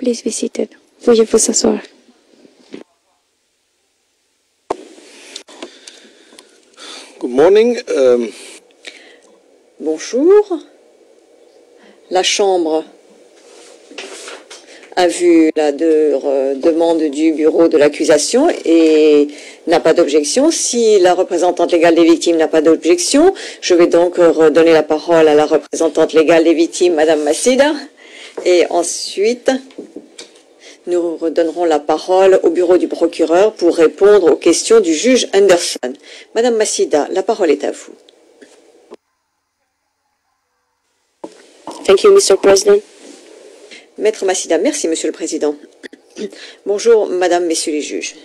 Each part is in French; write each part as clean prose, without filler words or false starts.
Please be seated. Veuillez vous asseoir. Good morning. Bonjour. La Chambre a vu la demande du bureau de l'accusation et n'a pas d'objection. Si la représentante légale des victimes n'a pas d'objection, je vais donc redonner la parole à la représentante légale des victimes, Madame Macida, et ensuite nous redonnerons la parole au bureau du procureur pour répondre aux questions du juge Anderson. Madame Macida, la parole est à vous. Thank you, Mr. President. Maître Macida, merci, Monsieur le Président. Bonjour, Madame, Messieurs les juges.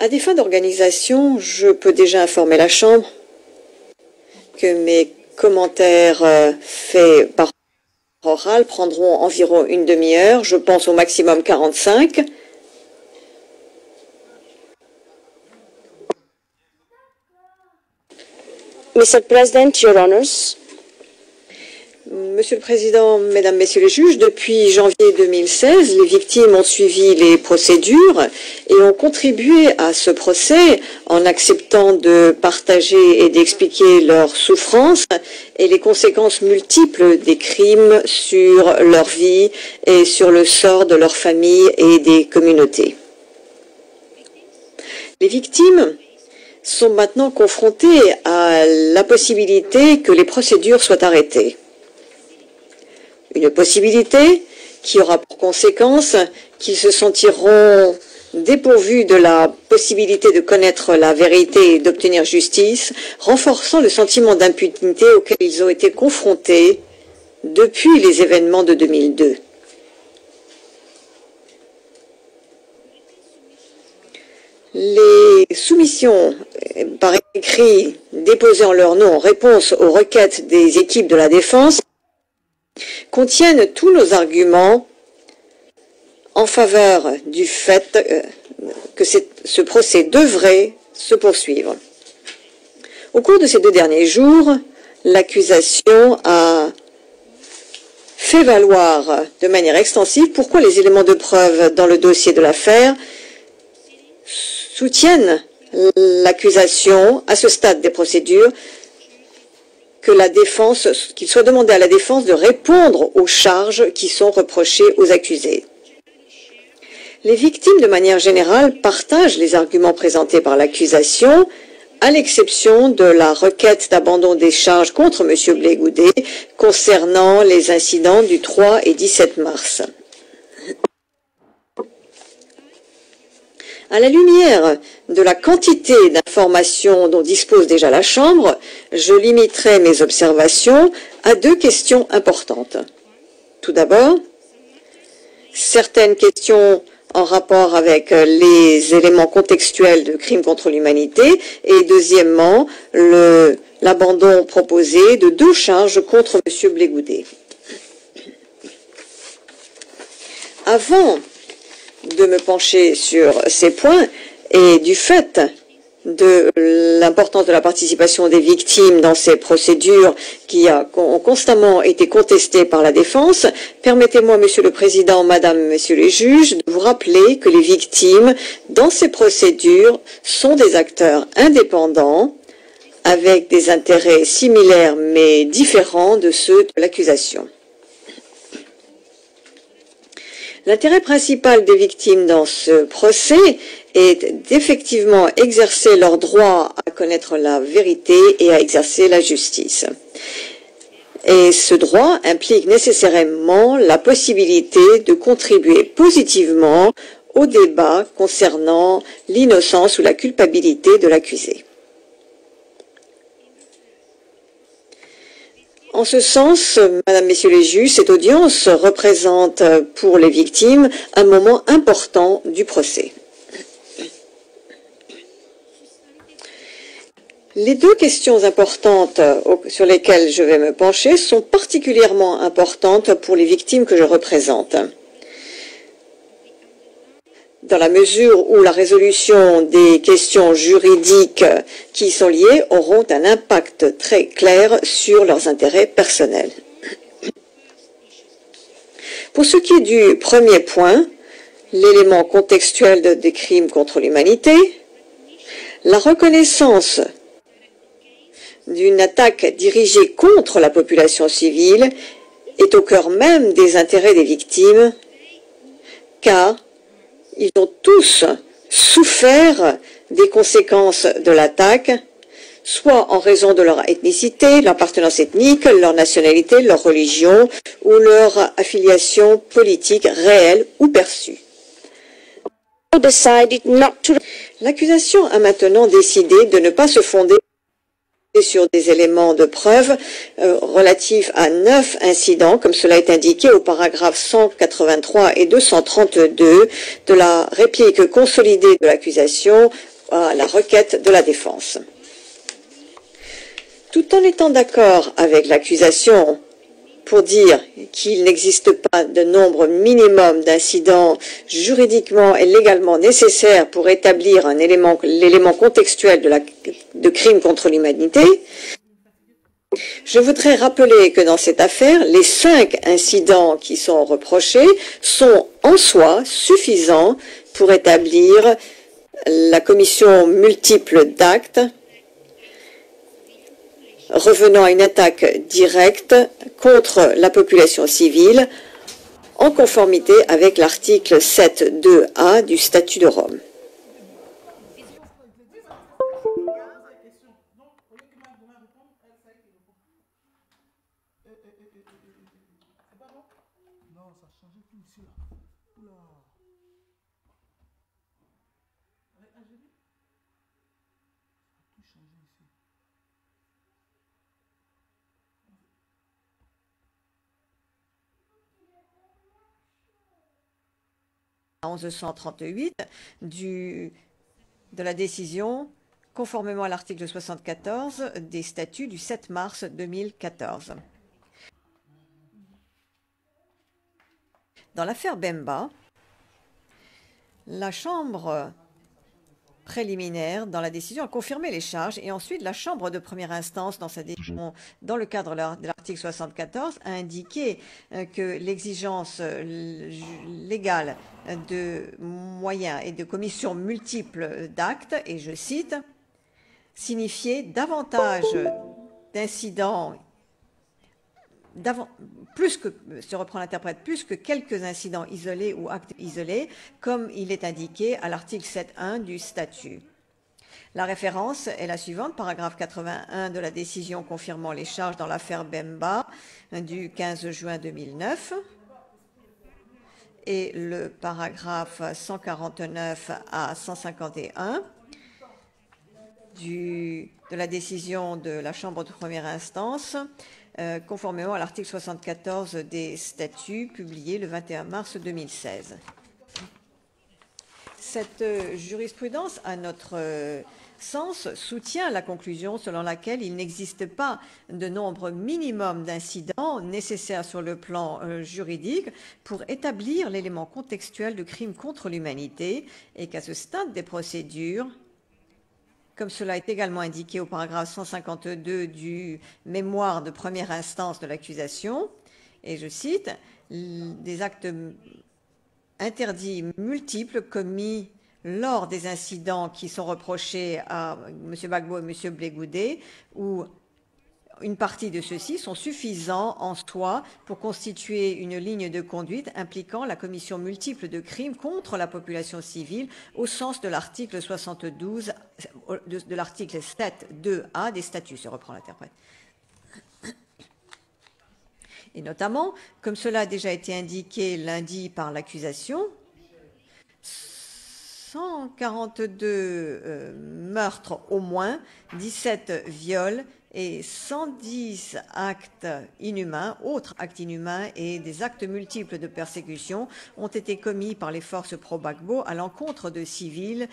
À des fins d'organisation, je peux déjà informer la Chambre que mes commentaires faits par oral prendront environ une demi-heure, je pense au maximum 45. Mr. President, Your Honors. Monsieur le Président, Mesdames, Messieurs les juges, depuis janvier 2016, les victimes ont suivi les procédures et ont contribué à ce procès en acceptant de partager et d'expliquer leurs souffrances et les conséquences multiples des crimes sur leur vie et sur le sort de leur famille et des communautés. Les victimes sont maintenant confrontées à la possibilité que les procédures soient arrêtées. Une possibilité qui aura pour conséquence qu'ils se sentiront dépourvus de la possibilité de connaître la vérité et d'obtenir justice, renforçant le sentiment d'impunité auquel ils ont été confrontés depuis les événements de 2002. Les soumissions par écrit déposées en leur nom en réponse aux requêtes des équipes de la défense contiennent tous nos arguments en faveur du fait que ce procès devrait se poursuivre. Au cours de ces 2 derniers jours, l'accusation a fait valoir de manière extensive pourquoi les éléments de preuve dans le dossier de l'affaire soutiennent l'accusation à ce stade des procédures, qu'il soit demandé à la défense de répondre aux charges qui sont reprochées aux accusés. Les victimes, de manière générale, partagent les arguments présentés par l'accusation, à l'exception de la requête d'abandon des charges contre M. Blé Goudet concernant les incidents du 3 et 17 mars. À la lumière de la quantité d'informations dont dispose déjà la Chambre, je limiterai mes observations à 2 questions importantes. Tout d'abord, certaines questions en rapport avec les éléments contextuels de crimes contre l'humanité et deuxièmement, l'abandon proposé de 2 charges contre M. Blé Goudet. Avant de me pencher sur ces points et du fait de l'importance de la participation des victimes dans ces procédures qui ont constamment été contestées par la défense, permettez-moi, Monsieur le Président, Madame, Messieurs les juges, de vous rappeler que les victimes dans ces procédures sont des acteurs indépendants avec des intérêts similaires mais différents de ceux de l'accusation. L'intérêt principal des victimes dans ce procès est d'effectivement exercer leur droit à connaître la vérité et à exercer la justice. Et ce droit implique nécessairement la possibilité de contribuer positivement au débat concernant l'innocence ou la culpabilité de l'accusé. En ce sens, Madame, Messieurs les juges, cette audience représente pour les victimes un moment important du procès. Les 2 questions importantes sur lesquelles je vais me pencher sont particulièrement importantes pour les victimes que je représente. Dans la mesure où la résolution des questions juridiques qui y sont liées auront un impact très clair sur leurs intérêts personnels. Pour ce qui est du premier point, l'élément contextuel des crimes contre l'humanité, la reconnaissance d'une attaque dirigée contre la population civile est au cœur même des intérêts des victimes, car ils ont tous souffert des conséquences de l'attaque, soit en raison de leur ethnicité, leur appartenance ethnique, leur nationalité, leur religion ou leur affiliation politique réelle ou perçue. L'accusation a maintenant décidé de ne pas se fonder sur des éléments de preuve relatifs à 9 incidents, comme cela est indiqué au paragraphe 183 et 232 de la réplique consolidée de l'accusation à la requête de la défense. Tout en étant d'accord avec l'accusation pour dire qu'il n'existe pas de nombre minimum d'incidents juridiquement et légalement nécessaires pour établir l'élément contextuel de crime contre l'humanité, je voudrais rappeler que dans cette affaire, les 5 incidents qui sont reprochés sont en soi suffisants pour établir la commission multiple d'actes revenant à une attaque directe contre la population civile en conformité avec l'article 7.2a du Statut de Rome. À 1138 de la décision conformément à l'article 74 des statuts du 7 mars 2014. Dans l'affaire Bemba, la Chambre préliminaire dans la décision a confirmé les charges et ensuite la Chambre de première instance dans sa décision dans le cadre de l'article 74 a indiqué que l'exigence légale de moyens et de commissions multiples d'actes, et je cite, signifiait davantage d'incidents plus que, se reprend l'interprète, plus que quelques incidents isolés ou actes isolés, comme il est indiqué à l'article 7.1 du statut. La référence est la suivante, paragraphe 81 de la décision confirmant les charges dans l'affaire Bemba du 15 juin 2009 et le paragraphe 149 à 151 de la décision de la Chambre de première instance conformément à l'article 74 des statuts publiés le 21 mars 2016. Cette jurisprudence, à notre sens, soutient la conclusion selon laquelle il n'existe pas de nombre minimum d'incidents nécessaires sur le plan juridique pour établir l'élément contextuel de crime contre l'humanité et qu'à ce stade des procédures, comme cela est également indiqué au paragraphe 152 du mémoire de première instance de l'accusation, et je cite, des actes interdits multiples commis lors des incidents qui sont reprochés à M. Gbagbo et M. Blegoudé, ou une partie de ceux-ci sont suffisants en soi pour constituer une ligne de conduite impliquant la commission multiple de crimes contre la population civile au sens de l'article 72, de l'article 7.2a des statuts, se reprend l'interprète. Et notamment, comme cela a déjà été indiqué lundi par l'accusation, 142 meurtres au moins, 17 viols et 110 actes inhumains, autres actes inhumains et des actes multiples de persécution ont été commis par les forces pro-Gbagbo à l'encontre de civils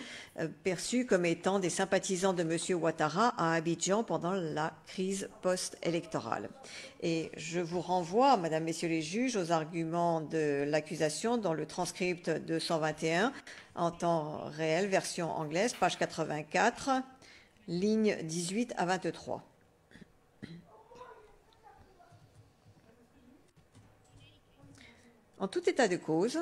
perçus comme étant des sympathisants de M. Ouattara à Abidjan pendant la crise post-électorale. Et je vous renvoie, Madame, Messieurs les juges, aux arguments de l'accusation dans le transcript 221 en temps réel, version anglaise, page 84, lignes 18 à 23. En tout état de cause,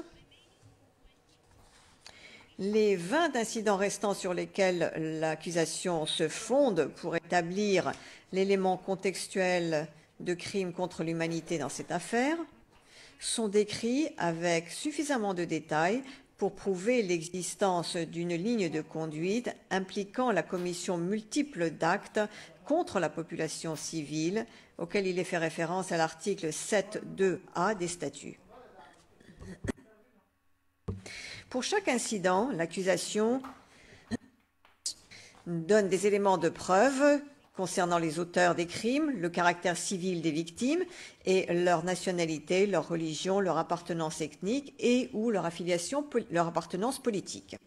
les 20 incidents restants sur lesquels l'accusation se fonde pour établir l'élément contextuel de crime contre l'humanité dans cette affaire sont décrits avec suffisamment de détails pour prouver l'existence d'une ligne de conduite impliquant la commission multiple d'actes contre la population civile, auquel il est fait référence à l'article 7.2a des statuts. Pour chaque incident, l'accusation donne des éléments de preuve concernant les auteurs des crimes, le caractère civil des victimes et leur nationalité, leur religion, leur appartenance ethnique et ou leur appartenance politique.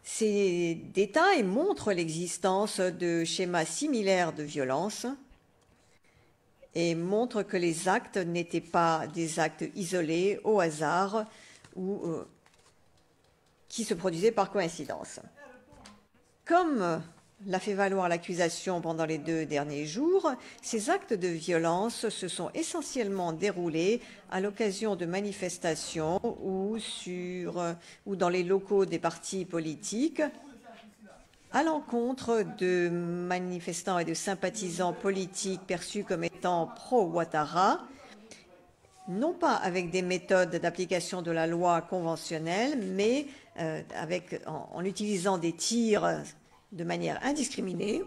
Ces détails montrent l'existence de schémas similaires de violence et montrent que les actes n'étaient pas des actes isolés, au hasard, ou qui se produisaient par coïncidence. Comme l'a fait valoir l'accusation pendant les 2 derniers jours, ces actes de violence se sont essentiellement déroulés à l'occasion de manifestations ou dans les locaux des partis politiques, à l'encontre de manifestants et de sympathisants politiques perçus comme étant pro-Ouattara, non pas avec des méthodes d'application de la loi conventionnelle, mais en utilisant des tirs de manière indiscriminée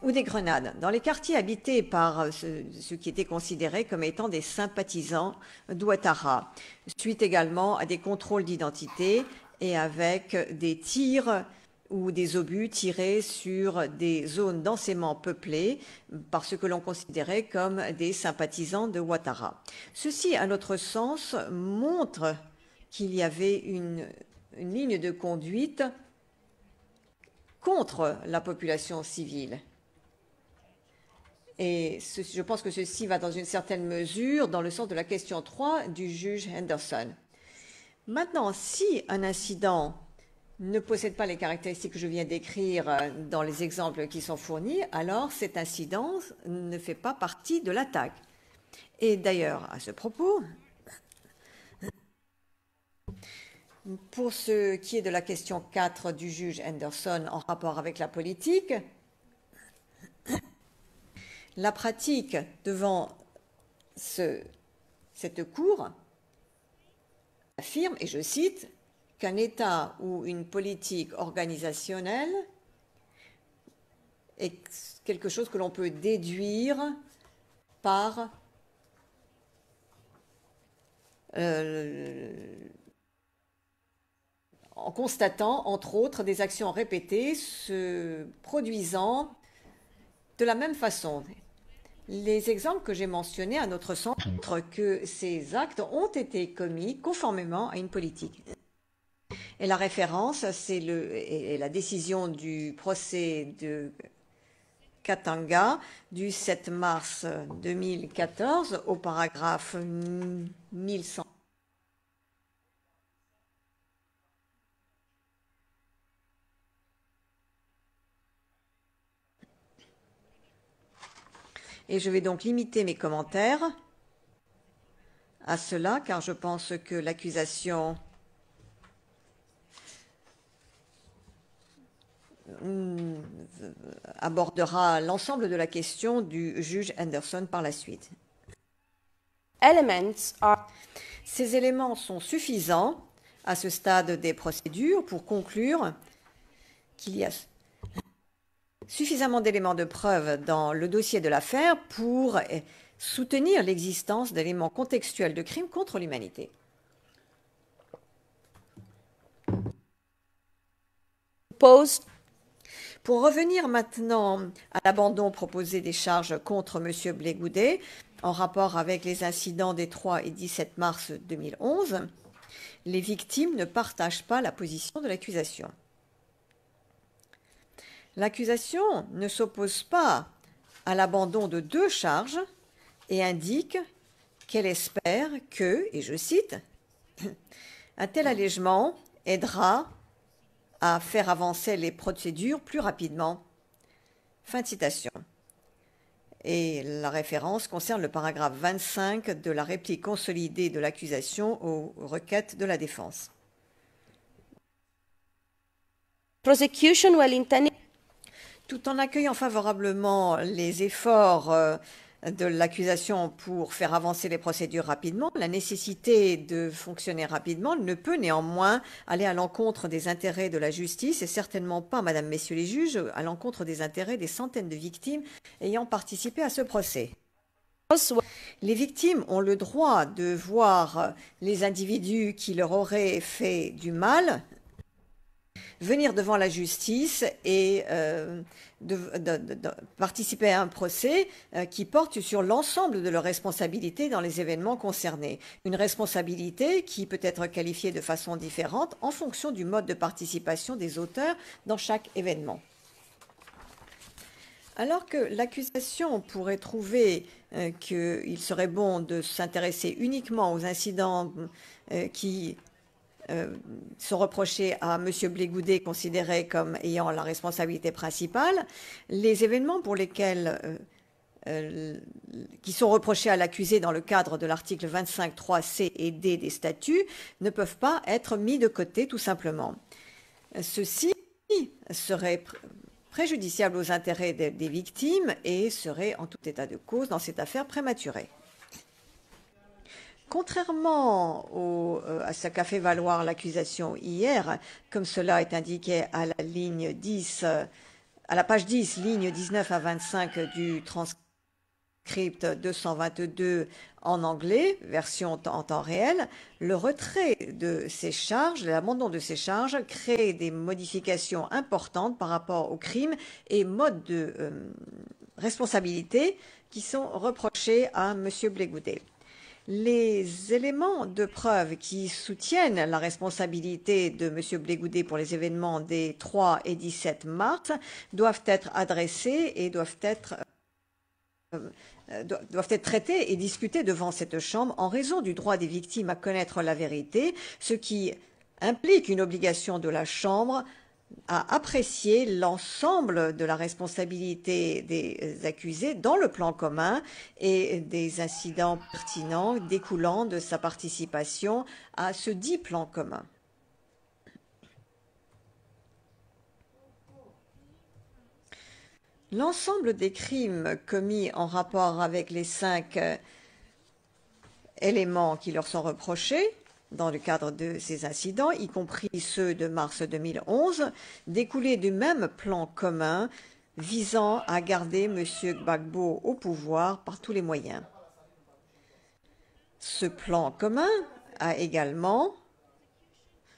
ou des grenades dans les quartiers habités par ceux qui étaient considérés comme étant des sympathisants d'Ouattara, suite également à des contrôles d'identité et avec des tirs ou des obus tirés sur des zones densément peuplées par ce que l'on considérait comme des sympathisants de Ouattara. Ceci, à notre sens, montre qu'il y avait une ligne de conduite contre la population civile. Et je pense que ceci va dans une certaine mesure dans le sens de la question 3 du juge Henderson. Maintenant, si un incident ne possède pas les caractéristiques que je viens d'écrire dans les exemples qui sont fournis, alors cet incident ne fait pas partie de l'attaque. Et d'ailleurs, à ce propos, pour ce qui est de la question 4 du juge Henderson en rapport avec la politique, la pratique devant cette cour affirme, et je cite, qu'un État ou une politique organisationnelle est quelque chose que l'on peut déduire par en constatant, entre autres, des actions répétées se produisant de la même façon. Les exemples que j'ai mentionnés, à notre sens, montrent que ces actes ont été commis conformément à une politique. Et la référence, c'est la décision du procès de Katanga du 7 mars 2014 au paragraphe 1100. Et je vais donc limiter mes commentaires à cela, car je pense que l'accusation abordera l'ensemble de la question du juge Henderson par la suite. Ces éléments sont suffisants à ce stade des procédures pour conclure qu'il y a suffisamment d'éléments de preuve dans le dossier de l'affaire pour soutenir l'existence d'éléments contextuels de crimes contre l'humanité. Pour revenir maintenant à l'abandon proposé des charges contre M. Blé Goudet en rapport avec les incidents des 3 et 17 mars 2011, les victimes ne partagent pas la position de l'accusation. L'accusation ne s'oppose pas à l'abandon de 2 charges et indique qu'elle espère que, et je cite, « un tel allègement aidera à faire avancer les procédures plus rapidement ». Fin de citation. Et la référence concerne le paragraphe 25 de la réplique consolidée de l'accusation aux requêtes de la défense. Prosecution, while intending Tout en accueillant favorablement les efforts de l'accusation pour faire avancer les procédures rapidement, la nécessité de fonctionner rapidement ne peut néanmoins aller à l'encontre des intérêts de la justice et certainement pas, Madame, Messieurs les juges, à l'encontre des intérêts des centaines de victimes ayant participé à ce procès. Les victimes ont le droit de voir les individus qui leur auraient fait du mal venir devant la justice et de participer à un procès qui porte sur l'ensemble de leurs responsabilités dans les événements concernés. Une responsabilité qui peut être qualifiée de façon différente en fonction du mode de participation des auteurs dans chaque événement. Alors que l'accusation pourrait trouver qu'il serait bon de s'intéresser uniquement aux incidents qui sont reprochés à M. Blégoudet, considéré comme ayant la responsabilité principale, les événements pour lesquels qui sont reprochés à l'accusé dans le cadre de l'article 25.3c et d des statuts ne peuvent pas être mis de côté tout simplement. Ceci serait préjudiciable aux intérêts des victimes et serait en tout état de cause dans cette affaire prématurée. Contrairement à ce qu'a fait valoir l'accusation hier, comme cela est indiqué à la ligne 10, à la page 10, ligne 19 à 25 du transcript 222 en anglais, version en temps réel, le retrait de ces charges, l'abandon de ces charges crée des modifications importantes par rapport aux crimes et modes de responsabilité qui sont reprochés à M. Blégoudet. Les éléments de preuve qui soutiennent la responsabilité de M. Blégoudet pour les événements des 3 et 17 mars doivent être adressés et doivent être traités et discutés devant cette Chambre en raison du droit des victimes à connaître la vérité, ce qui implique une obligation de la Chambre à apprécier l'ensemble de la responsabilité des accusés dans le plan commun et des incidents pertinents découlant de sa participation à ce dit plan commun. L'ensemble des crimes commis en rapport avec les 5 éléments qui leur sont reprochés dans le cadre de ces incidents, y compris ceux de mars 2011, découlaient du même plan commun visant à garder M. Gbagbo au pouvoir par tous les moyens. Ce plan commun a également,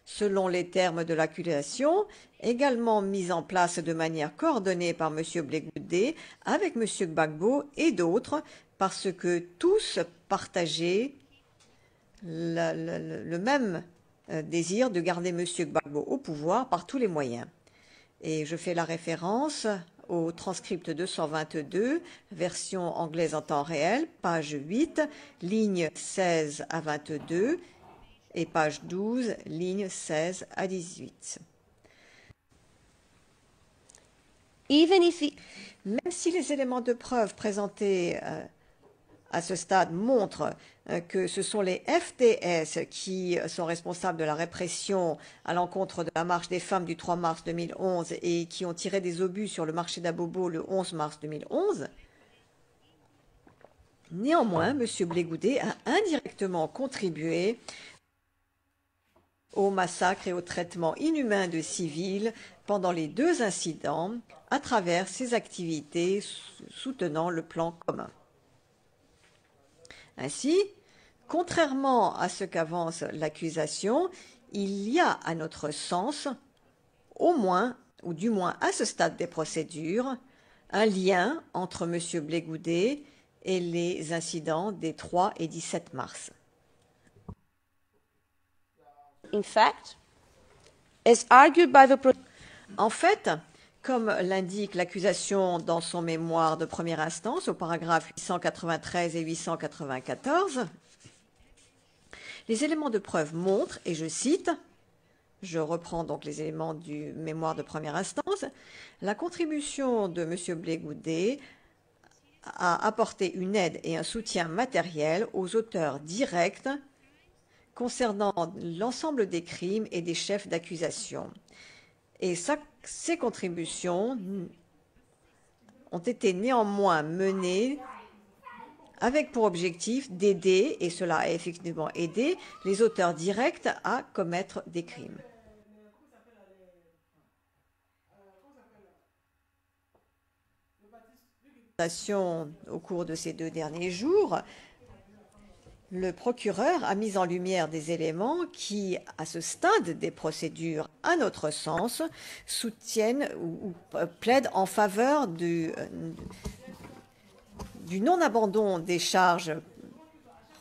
selon les termes de l'accusation, également mis en place de manière coordonnée par M. Blégoudet avec M. Gbagbo et d'autres, parce que tous partageaient le même désir de garder M. Gbagbo au pouvoir par tous les moyens. Et je fais la référence au transcript 222, version anglaise en temps réel, page 8, ligne 16 à 22 et page 12, ligne 16 à 18. Même si les éléments de preuve présentés à ce stade montrent que ce sont les FDS qui sont responsables de la répression à l'encontre de la marche des femmes du 3 mars 2011 et qui ont tiré des obus sur le marché d'Abobo le 11 mars 2011. Néanmoins, M. Blégoudet a indirectement contribué au massacre et au traitement inhumain de civils pendant les 2 incidents à travers ses activités soutenant le plan commun. Ainsi, contrairement à ce qu'avance l'accusation, il y a, à notre sens, au moins, ou du moins à ce stade des procédures, un lien entre M. Blégoudet et les incidents des 3 et 17 mars. In fact, as argued by the En fait, comme l'indique l'accusation dans son mémoire de première instance au paragraphe 893 et 894, les éléments de preuve montrent, et je cite, je reprends donc les éléments du mémoire de première instance, la contribution de M. Blégoudet à apporter une aide et un soutien matériel aux auteurs directs concernant l'ensemble des crimes et des chefs d'accusation. Et ces contributions ont été néanmoins menées avec pour objectif d'aider, et cela a effectivement aidé, les auteurs directs à commettre des crimes. Au cours de ces 2 derniers jours, le procureur a mis en lumière des éléments qui, à ce stade des procédures, à notre sens, soutiennent ou plaident en faveur du non-abandon des charges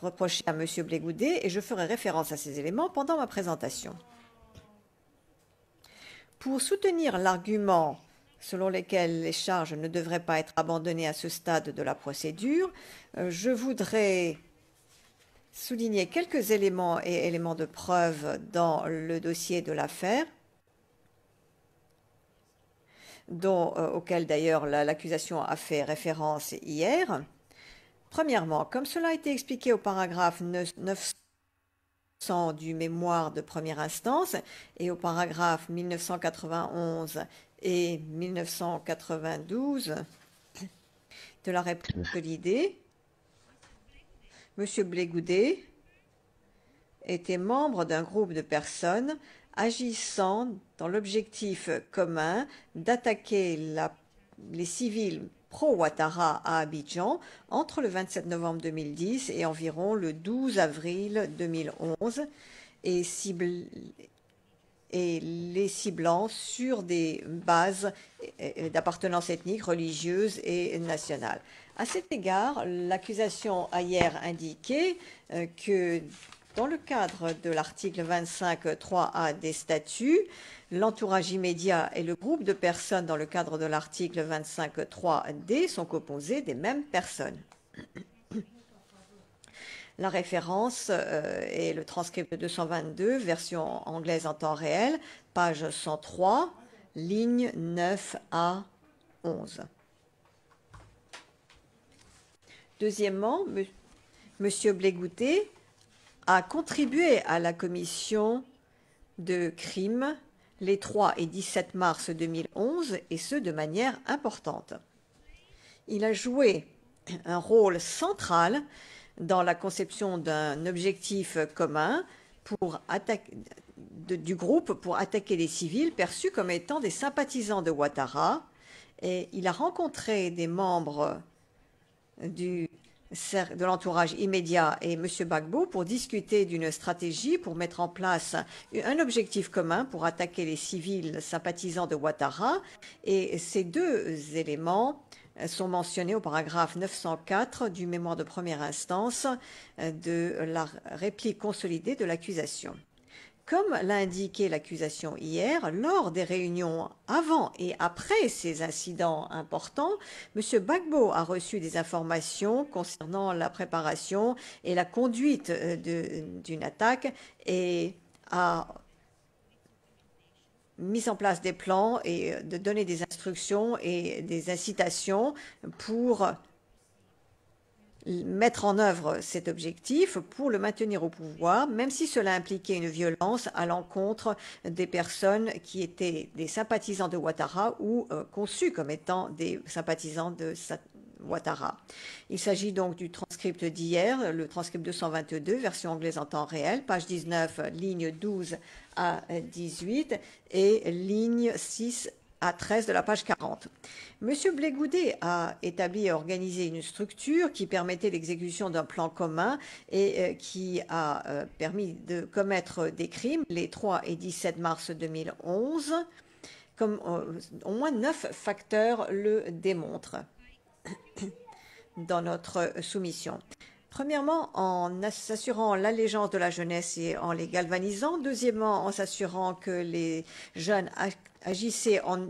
reprochées à M. Blé Goudet, et je ferai référence à ces éléments pendant ma présentation. Pour soutenir l'argument selon lequel les charges ne devraient pas être abandonnées à ce stade de la procédure, je voudrais souligner quelques éléments et éléments de preuve dans le dossier de l'affaire, auquel d'ailleurs l'accusation a fait référence hier. Premièrement, comme cela a été expliqué au paragraphe 900 du mémoire de première instance et au paragraphe 1991 et 1992 de la réponse consolidée, M. Blé Goudet était membre d'un groupe de personnes agissant dans l'objectif commun d'attaquer les civils pro-Ouattara à Abidjan entre le 27 novembre 2010 et environ le 12 avril 2011 et les ciblant sur des bases d'appartenance ethnique, religieuse et nationale. À cet égard, l'accusation a hier indiqué que dans le cadre de l'article 25.3a des statuts, l'entourage immédiat et le groupe de personnes dans le cadre de l'article 25.3d sont composés des mêmes personnes. La référence est le transcript 222, version anglaise en temps réel, page 103, ligne 9 à 11. Deuxièmement, M. Blé Goudet a contribué à la commission de crimes les 3 et 17 mars 2011, et ce de manière importante. Il a joué un rôle central dans la conception d'un objectif commun du groupe pour attaquer les civils perçus comme étant des sympathisants de Ouattara, et il a rencontré des membres de l'entourage immédiat et M. Gbagbo pour discuter d'une stratégie pour mettre en place un objectif commun pour attaquer les civils sympathisants de Ouattara, et ces 2 éléments sont mentionnés au paragraphe 904 du mémoire de première instance de la réplique consolidée de l'accusation. Comme l'a indiqué l'accusation hier, lors des réunions avant et après ces incidents importants, M. Gbagbo a reçu des informations concernant la préparation et la conduite d'une attaque et a mis en place des plans et de donner des instructions et des incitations pour mettre en œuvre cet objectif, pour le maintenir au pouvoir, même si cela impliquait une violence à l'encontre des personnes qui étaient des sympathisants de Ouattara ou conçus comme étant des sympathisants de Ouattara. Il s'agit donc du transcript d'hier, le transcript 222, version anglaise en temps réel, page 19, ligne 12 à 18 et ligne 6 à 13 de la page 40. M. Blé Goudet a établi et organisé une structure qui permettait l'exécution d'un plan commun et qui a permis de commettre des crimes les 3 et 17 mars 2011, comme au moins 9 facteurs le démontrent dans notre soumission. Premièrement, en s'assurant l'allégeance de la jeunesse et en les galvanisant. Deuxièmement, en s'assurant que les jeunes agissaient en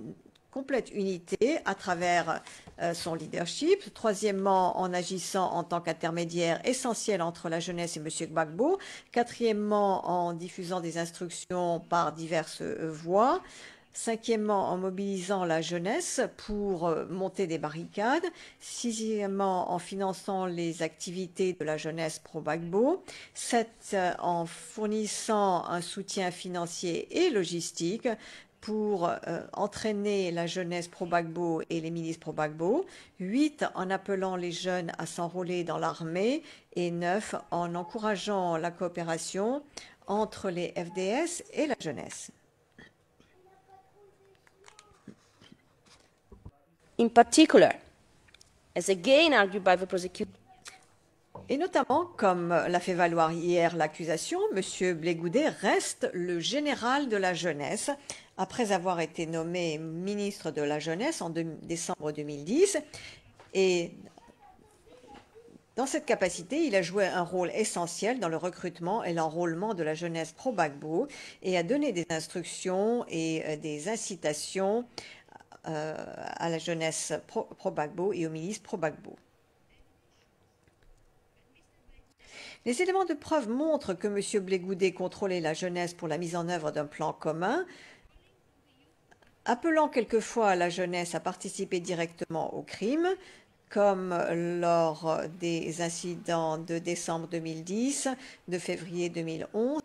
complète unité à travers son leadership. Troisièmement, en agissant en tant qu'intermédiaire essentiel entre la jeunesse et M. Gbagbo. Quatrièmement, en diffusant des instructions par diverses voies. Cinquièmement, en mobilisant la jeunesse pour monter des barricades. Sixièmement, en finançant les activités de la jeunesse pro-Gbagbo. 7, en fournissant un soutien financier et logistique pour entraîner la jeunesse pro-Gbagbo et les milices pro-Gbagbo. 8, en appelant les jeunes à s'enrôler dans l'armée. Et 9, en encourageant la coopération entre les FDS et la jeunesse. In particular, as again argued by the prosecutor, et notamment, comme l'a fait valoir hier l'accusation, M. Blé Goudet reste le général de la jeunesse après avoir été nommé ministre de la jeunesse en décembre 2010. Et dans cette capacité, il a joué un rôle essentiel dans le recrutement et l'enrôlement de la jeunesse pro-Gbagbo et a donné des instructions et des incitations à la jeunesse pro-Gbagbo et aux milices pro-Gbagbo. Les éléments de preuve montrent que M. Blé Goudet contrôlait la jeunesse pour la mise en œuvre d'un plan commun, appelant quelquefois la jeunesse à participer directement au crime, comme lors des incidents de décembre 2010, de février 2011.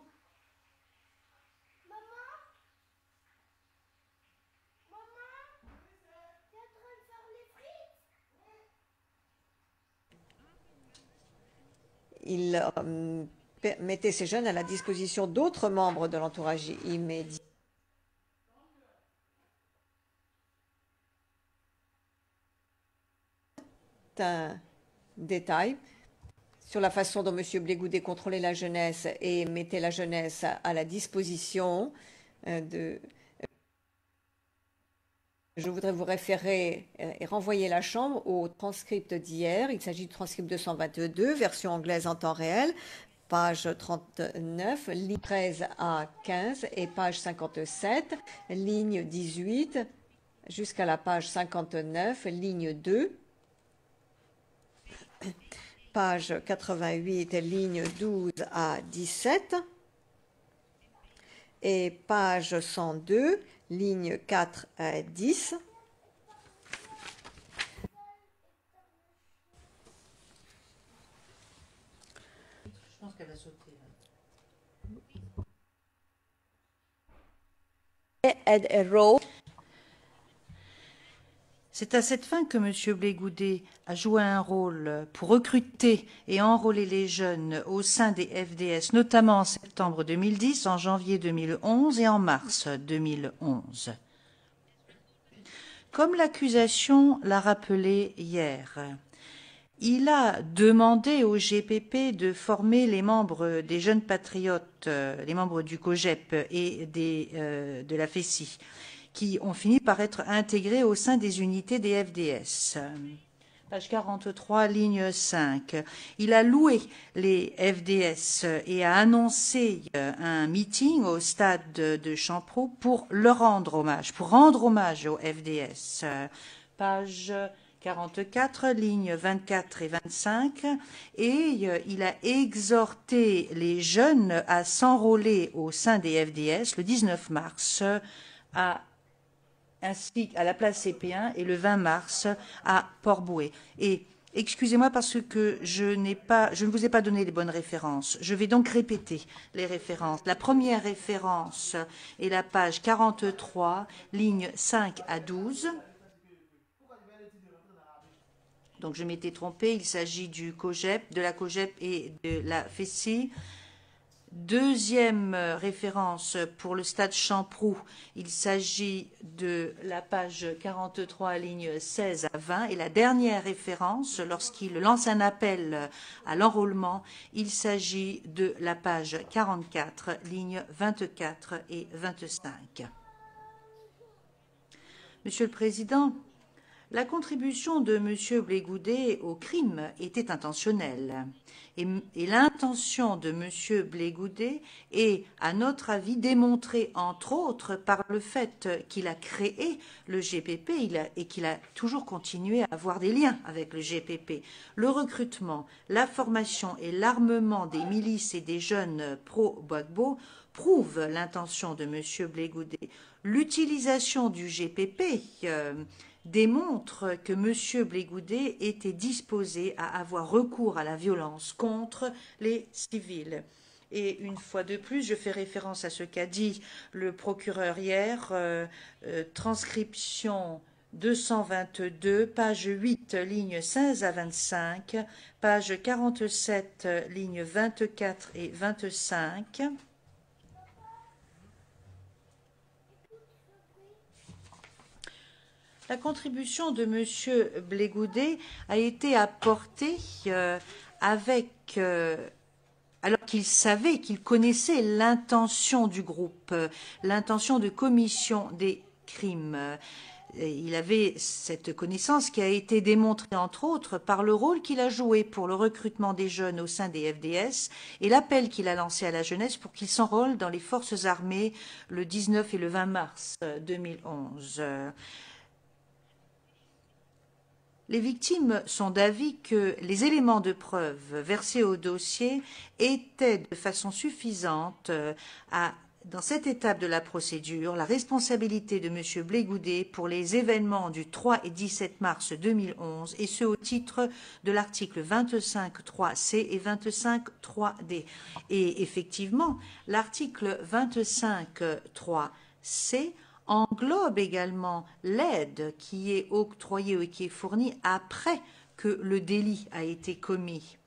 Il mettait ces jeunes à la disposition d'autres membres de l'entourage immédiat. Un détail sur la façon dont M. Blé Goudet contrôlait la jeunesse et mettait la jeunesse à la disposition de... Je voudrais vous référer et renvoyer la Chambre au transcript d'hier. Il s'agit du transcript 222, version anglaise en temps réel, page 39, ligne 13 à 15 et page 57, ligne 18 jusqu'à la page 59, ligne 2, page 88, ligne 12 à 17 et page 102, ligne 4 à 10. Je pense qu'elle va sauter. C'est à cette fin que M. Blé Goudet a joué un rôle pour recruter et enrôler les jeunes au sein des FDS, notamment en septembre 2010, en janvier 2011 et en mars 2011. Comme l'accusation l'a rappelé hier, il a demandé au GPP de former les membres des jeunes patriotes, les membres du COGEP et de la FESI, qui ont fini par être intégrés au sein des unités des FDS. Page 43, ligne 5. Il a loué les FDS et a annoncé un meeting au stade de Champroux pour leur rendre hommage, pour rendre hommage aux FDS. Page 44, lignes 24 et 25, et il a exhorté les jeunes à s'enrôler au sein des FDS le 19 mars ainsi à la place CP1 et le 20 mars à Port-Bouët. Et excusez-moi parce que je ne vous ai pas donné les bonnes références. Je vais donc répéter les références. La première référence est la page 43, lignes 5 à 12. Donc je m'étais trompée, il s'agit du COGEP, de la COGEP et de la FESI. Deuxième référence pour le stade Champroux, il s'agit de la page 43, ligne 16 à 20. Et la dernière référence, lorsqu'il lance un appel à l'enrôlement, il s'agit de la page 44, lignes 24 et 25. Monsieur le Président, la contribution de M. Blé Goudet au crime était intentionnelle. Et l'intention de M. Blé Goudet est, à notre avis, démontrée, entre autres, par le fait qu'il a créé le GPP et qu'il a toujours continué à avoir des liens avec le GPP. Le recrutement, la formation et l'armement des milices et des jeunes pro-Gbagbo prouvent l'intention de M. Blé Goudet. L'utilisation du GPP démontre que M. Blégoudet était disposé à avoir recours à la violence contre les civils. Et une fois de plus, je fais référence à ce qu'a dit le procureur hier, transcription 222, page 8, lignes 16 à 25, page 47, lignes 24 et 25. La contribution de M. Blégoudet a été apportée alors qu'il savait, qu'il connaissait l'intention du groupe, l'intention de commission des crimes. Il avait cette connaissance qui a été démontrée, entre autres, par le rôle qu'il a joué pour le recrutement des jeunes au sein des FDS et l'appel qu'il a lancé à la jeunesse pour qu'ils s'enrôlent dans les forces armées le 19 et le 20 mars 2011. Les victimes sont d'avis que les éléments de preuve versés au dossier étaient de façon suffisante dans cette étape de la procédure, la responsabilité de M. Blégoudet pour les événements du 3 et 17 mars 2011, et ce au titre de l'article 25.3c et 25.3d. Et effectivement, l'article 25.3c englobe également l'aide qui est octroyée et qui est fournie après que le délit a été commis.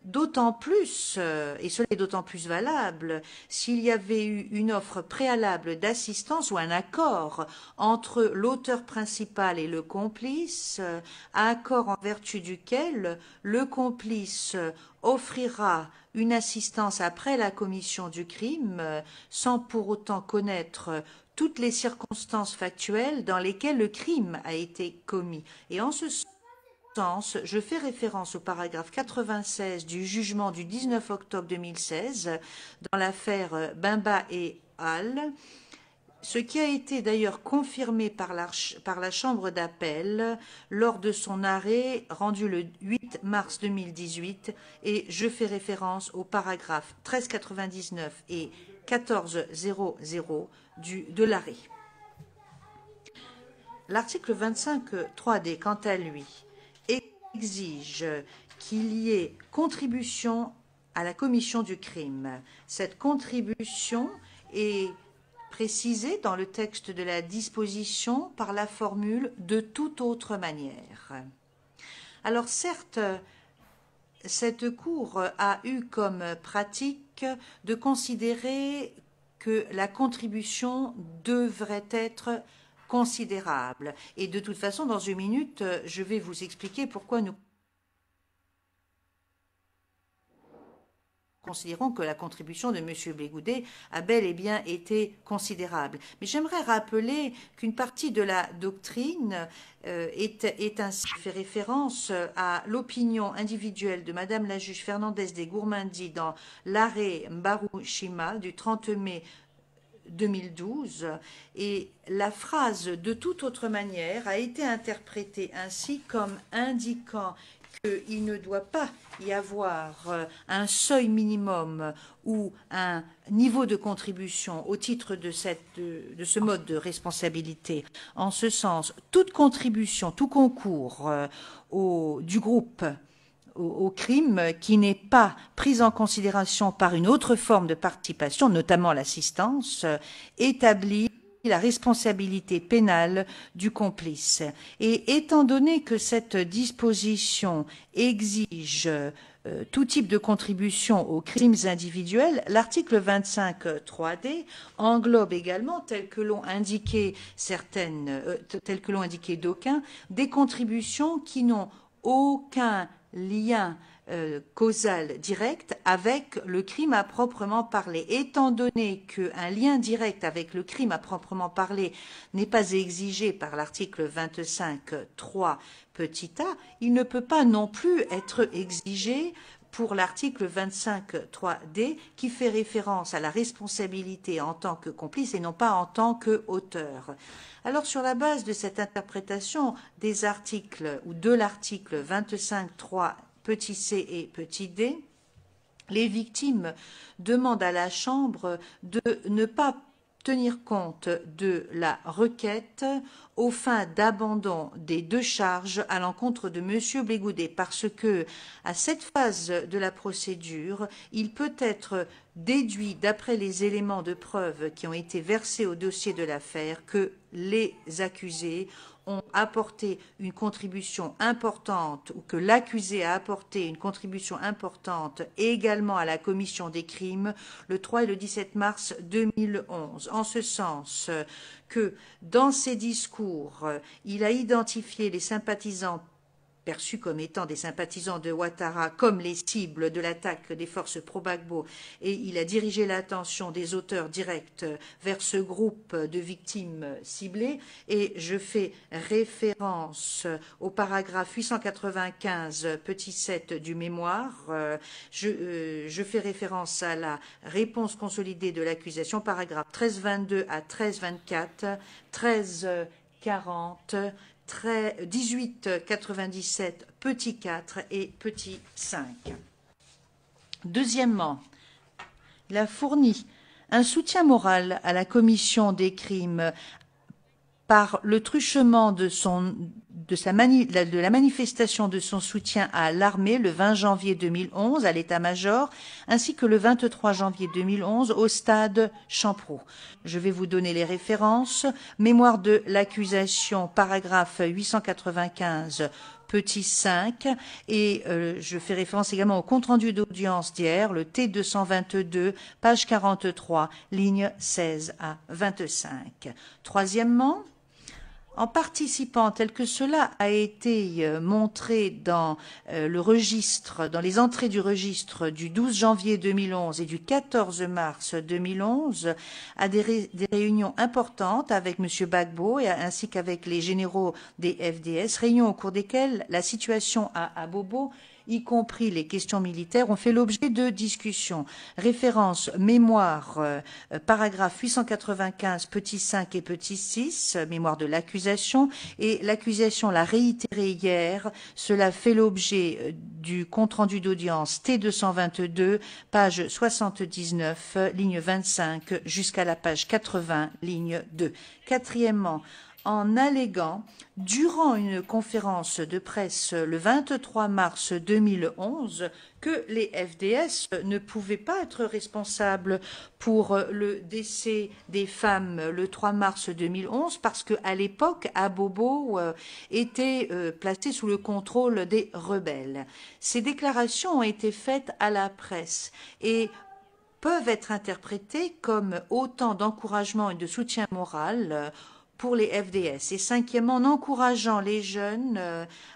D'autant plus, et cela est d'autant plus valable, s'il y avait eu une offre préalable d'assistance ou un accord entre l'auteur principal et le complice, accord en vertu duquel le complice offrira une assistance après la commission du crime, sans pour autant connaître toutes les circonstances factuelles dans lesquelles le crime a été commis. Et en ce sens, je fais référence au paragraphe 96 du jugement du 19 octobre 2016 dans l'affaire Bimba et al., ce qui a été d'ailleurs confirmé par la Chambre d'appel lors de son arrêt rendu le 8 mars 2018, et je fais référence au paragraphe 1399 et 1400 de l'arrêt. L'article 25.3d, quant à lui, exige qu'il y ait contribution à la commission du crime. Cette contribution est précisée dans le texte de la disposition par la formule « de toute autre manière ». Alors certes, cette Cour a eu comme pratique de considérer que la contribution devrait être considérable. Et de toute façon, dans une minute, je vais vous expliquer pourquoi nous considérons que la contribution de M. Blégoudet a bel et bien été considérable. Mais j'aimerais rappeler qu'une partie de la doctrine est ainsi fait référence à l'opinion individuelle de Madame la juge Fernandez des Gourmandis dans l'arrêt Mbaru-Shima du 30 mai 2012, et la phrase « de toute autre manière » a été interprétée ainsi comme indiquant qu'il ne doit pas y avoir un seuil minimum ou un niveau de contribution au titre de ce mode de responsabilité. En ce sens, toute contribution, tout concours du groupe au crime qui n'est pas prise en considération par une autre forme de participation, notamment l'assistance, établit la responsabilité pénale du complice. Et étant donné que cette disposition exige tout type de contribution aux crimes individuels, l'article 25.3d englobe également, tel que l'ont indiqué d'aucuns, des contributions qui n'ont aucun lien causal direct avec le crime à proprement parler. Étant donné qu'un lien direct avec le crime à proprement parler n'est pas exigé par l'article 25.3 petit a, il ne peut pas non plus être exigé pour l'article 25.3d qui fait référence à la responsabilité en tant que complice et non pas en tant qu'auteur. Alors, sur la base de cette interprétation des articles ou de l'article 25.3 petit c et petit d, les victimes demandent à la Chambre de ne pas tenir compte de la requête aux fins d'abandon des 2 charges à l'encontre de M. Blégoudet, parce que, à cette phase de la procédure, il peut être déduit, d'après les éléments de preuve qui ont été versés au dossier de l'affaire, que les accusés ont apporté une contribution importante ou que l'accusé a apporté une contribution importante également à la commission des crimes le 3 et le 17 mars 2011, en ce sens que dans ses discours, il a identifié les sympathisants perçus comme étant des sympathisants de Ouattara comme les cibles de l'attaque des forces pro-Gbagbo, et il a dirigé l'attention des auteurs directs vers ce groupe de victimes ciblées, et je fais référence au paragraphe 895 petit 7 du mémoire. Je fais référence à la réponse consolidée de l'accusation, paragraphe 1322 à 1324, 1340, 1897, petit 4 et petit 5. Deuxièmement, il a fourni un soutien moral à la commission des crimes par le truchement de la manifestation de son soutien à l'armée le 20 janvier 2011 à l'état-major, ainsi que le 23 janvier 2011 au stade Champreau. Je vais vous donner les références. Mémoire de l'accusation, paragraphe 895, petit 5, et je fais référence également au compte-rendu d'audience d'hier, le T222, page 43, ligne 16 à 25. Troisièmement, en participant, tel que cela a été montré dans le registre, dans les entrées du registre du 12 janvier 2011 et du 14 mars 2011, à des réunions importantes avec M. Gbagbo ainsi qu'avec les généraux des FDS, réunions au cours desquelles la situation à Bobo, y compris les questions militaires, ont fait l'objet de discussions. Référence mémoire, paragraphe 895, petit 5 et petit 6, mémoire de l'accusation, et l'accusation l'a réitéré hier. Cela fait l'objet du compte-rendu d'audience T222, page 79, ligne 25, jusqu'à la page 80, ligne 2. Quatrièmement, en alléguant, durant une conférence de presse le 23 mars 2011, que les FDS ne pouvaient pas être responsables pour le décès des femmes le 3 mars 2011, parce qu'à l'époque, Abobo était placé sous le contrôle des rebelles. Ces déclarations ont été faites à la presse et peuvent être interprétées comme autant d'encouragement et de soutien moral pour les FDS. Et cinquièmement, en encourageant les jeunes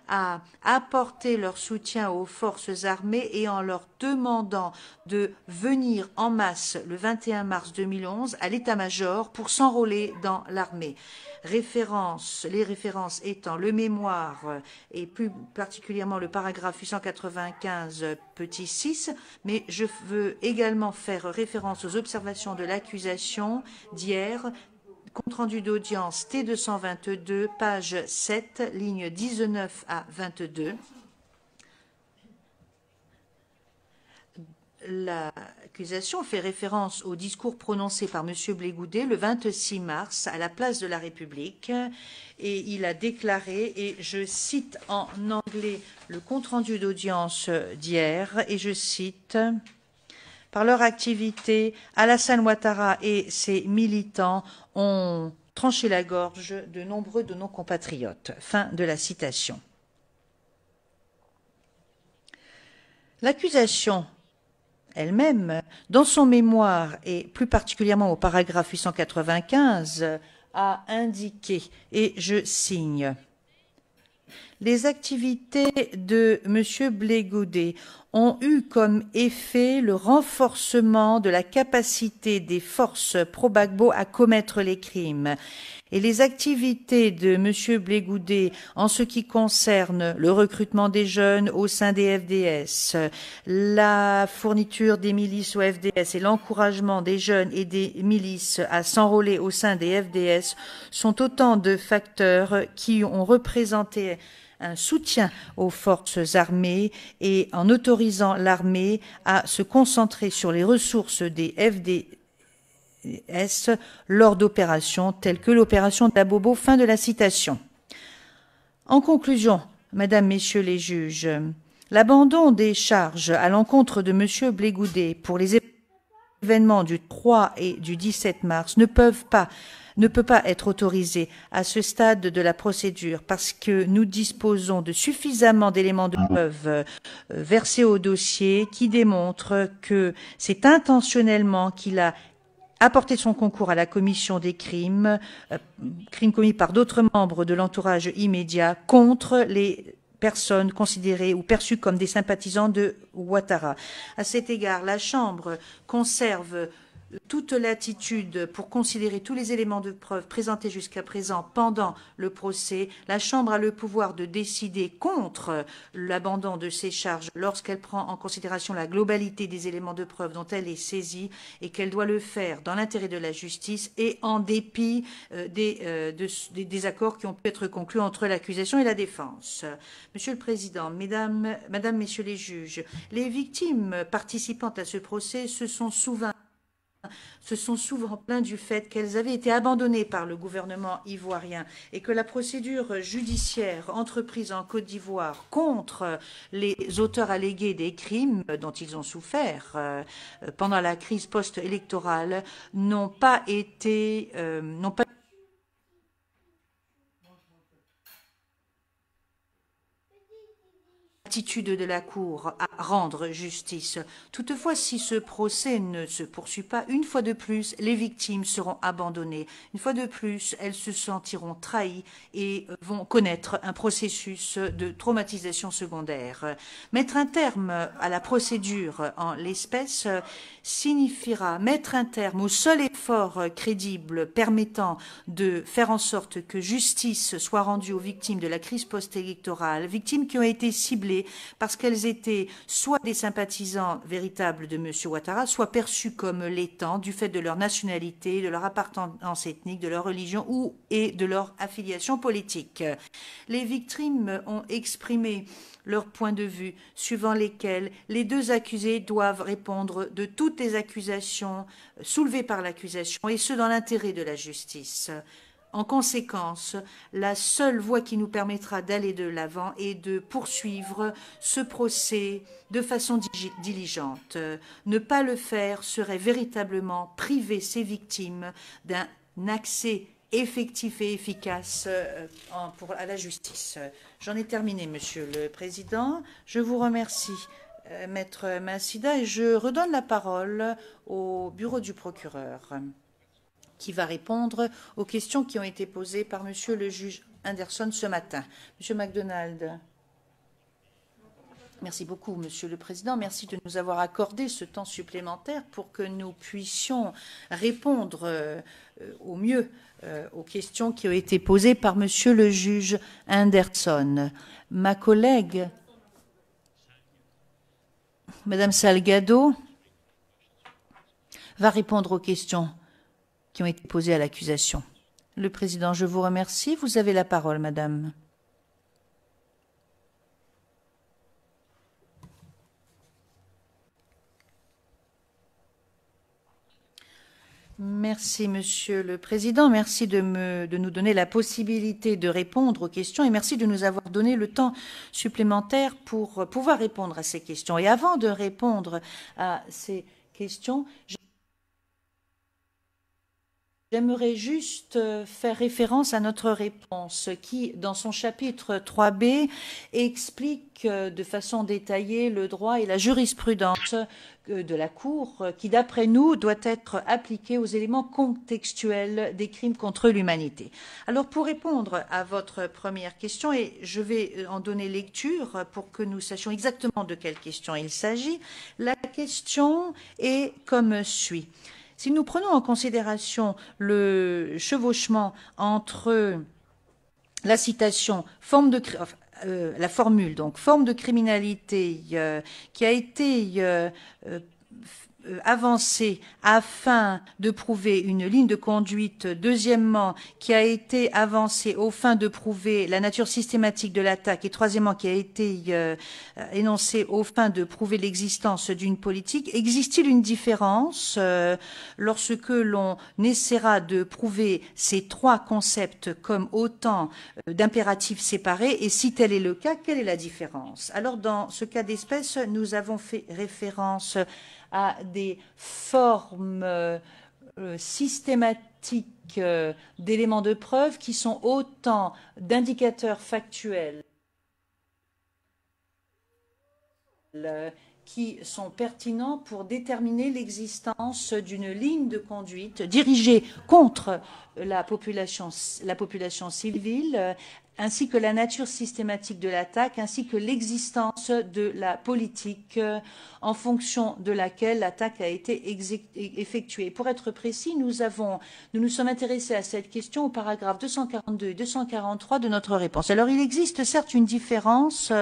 à apporter leur soutien aux forces armées et en leur demandant de venir en masse le 21 mars 2011 à l'état-major pour s'enrôler dans l'armée. Les références étant le mémoire et plus particulièrement le paragraphe 895 petit 6, mais je veux également faire référence aux observations de l'accusation d'hier, compte-rendu d'audience T222, page 7, ligne 19 à 22. L'accusation fait référence au discours prononcé par M. Blégoudet le 26 mars à la place de la République, et il a déclaré, et je cite en anglais le compte-rendu d'audience d'hier, et je cite: par leur activité, Alassane Ouattara et ses militants ont tranché la gorge de nombreux de nos compatriotes. Fin de la citation. L'accusation elle-même, dans son mémoire et plus particulièrement au paragraphe 895, a indiqué, et je signe: les activités de M. Blégoudet ont eu comme effet le renforcement de la capacité des forces pro-Gbagbo à commettre les crimes. Et les activités de M. Blégoudet en ce qui concerne le recrutement des jeunes au sein des FDS, la fourniture des milices aux FDS et l'encouragement des jeunes et des milices à s'enrôler au sein des FDS sont autant de facteurs qui ont représenté un soutien aux forces armées, et en autorisant l'armée à se concentrer sur les ressources des FDS lors d'opérations telles que l'opération Dabobo. Fin de la citation. En conclusion, Mesdames, Messieurs les juges, l'abandon des charges à l'encontre de M. Blégoudet pour les événements du 3 et du 17 mars ne peut pas être autorisé à ce stade de la procédure parce que nous disposons de suffisamment d'éléments de preuve versés au dossier qui démontrent que c'est intentionnellement qu'il a apporté son concours à la commission des crimes commis par d'autres membres de l'entourage immédiat contre les personnes considérées ou perçues comme des sympathisants de Ouattara. À cet égard, la Chambre conserve toute latitude pour considérer tous les éléments de preuve présentés jusqu'à présent pendant le procès. La Chambre a le pouvoir de décider contre l'abandon de ces charges lorsqu'elle prend en considération la globalité des éléments de preuve dont elle est saisie et qu'elle doit le faire dans l'intérêt de la justice et en dépit des accords qui ont pu être conclus entre l'accusation et la défense. Monsieur le Président, Mesdames, Messieurs les juges, les victimes participantes à ce procès se sont souvent plaintes du fait qu'elles avaient été abandonnées par le gouvernement ivoirien et que la procédure judiciaire entreprise en Côte d'Ivoire contre les auteurs allégués des crimes dont ils ont souffert pendant la crise post-électorale n'ont pas attitude de la Cour à rendre justice. Toutefois, si ce procès ne se poursuit pas, une fois de plus, les victimes seront abandonnées. Une fois de plus, elles se sentiront trahies et vont connaître un processus de traumatisation secondaire. Mettre un terme à la procédure en l'espèce signifiera mettre un terme au seul effort crédible permettant de faire en sorte que justice soit rendue aux victimes de la crise post-électorale, victimes qui ont été ciblées parce qu'elles étaient soit des sympathisants véritables de M. Ouattara, soit perçues comme l'étant du fait de leur nationalité, de leur appartenance ethnique, de leur religion et de leur affiliation politique. Les victimes ont exprimé leur point de vue, suivant lesquels les deux accusés doivent répondre de toutes les accusations soulevées par l'accusation, et ce dans l'intérêt de la justice. En conséquence, la seule voie qui nous permettra d'aller de l'avant est de poursuivre ce procès de façon diligente. Ne pas le faire serait véritablement priver ces victimes d'un accès effectif et efficace à la justice. J'en ai terminé, Monsieur le Président. Je vous remercie, Maître Massida, et je redonne la parole au bureau du procureur, qui va répondre aux questions qui ont été posées par Monsieur le juge Anderson ce matin. Monsieur MacDonald. Merci beaucoup, Monsieur le Président. Merci de nous avoir accordé ce temps supplémentaire pour que nous puissions répondre au mieux aux questions qui ont été posées par Monsieur le juge Anderson. Ma collègue, Madame Salgado, va répondre aux questions qui ont été posées à l'accusation. Le Président, je vous remercie. Vous avez la parole, Madame. Merci, Monsieur le Président. Merci de nous donner la possibilité de répondre aux questions et merci de nous avoir donné le temps supplémentaire pour pouvoir répondre à ces questions. Et avant de répondre à ces questions, j'aimerais juste faire référence à notre réponse qui, dans son chapitre 3b, explique de façon détaillée le droit et la jurisprudence de la Cour qui, d'après nous, doit être appliquée aux éléments contextuels des crimes contre l'humanité. Alors, pour répondre à votre première question, et je vais en donner lecture pour que nous sachions exactement de quelle question il s'agit, la question est comme suit. Si nous prenons en considération le chevauchement entre la citation la formule, donc forme de criminalité qui a été avancé afin de prouver une ligne de conduite, deuxièmement, qui a été avancé aux fins de prouver la nature systématique de l'attaque, et troisièmement, qui a été énoncé aux fins de prouver l'existence d'une politique, existe-t-il une différence lorsque l'on essaiera de prouver ces trois concepts comme autant d'impératifs séparés, et si tel est le cas, quelle est la différence? Alors, dans ce cas d'espèce, nous avons fait référence à des formes systématiques d'éléments de preuve qui sont autant d'indicateurs factuels qui sont pertinents pour déterminer l'existence d'une ligne de conduite dirigée contre la population civile, ainsi que la nature systématique de l'attaque, ainsi que l'existence de la politique en fonction de laquelle l'attaque a été effectuée. Pour être précis, nous nous sommes intéressés à cette question au paragraphe 242 et 243 de notre réponse. Alors, il existe certes une différence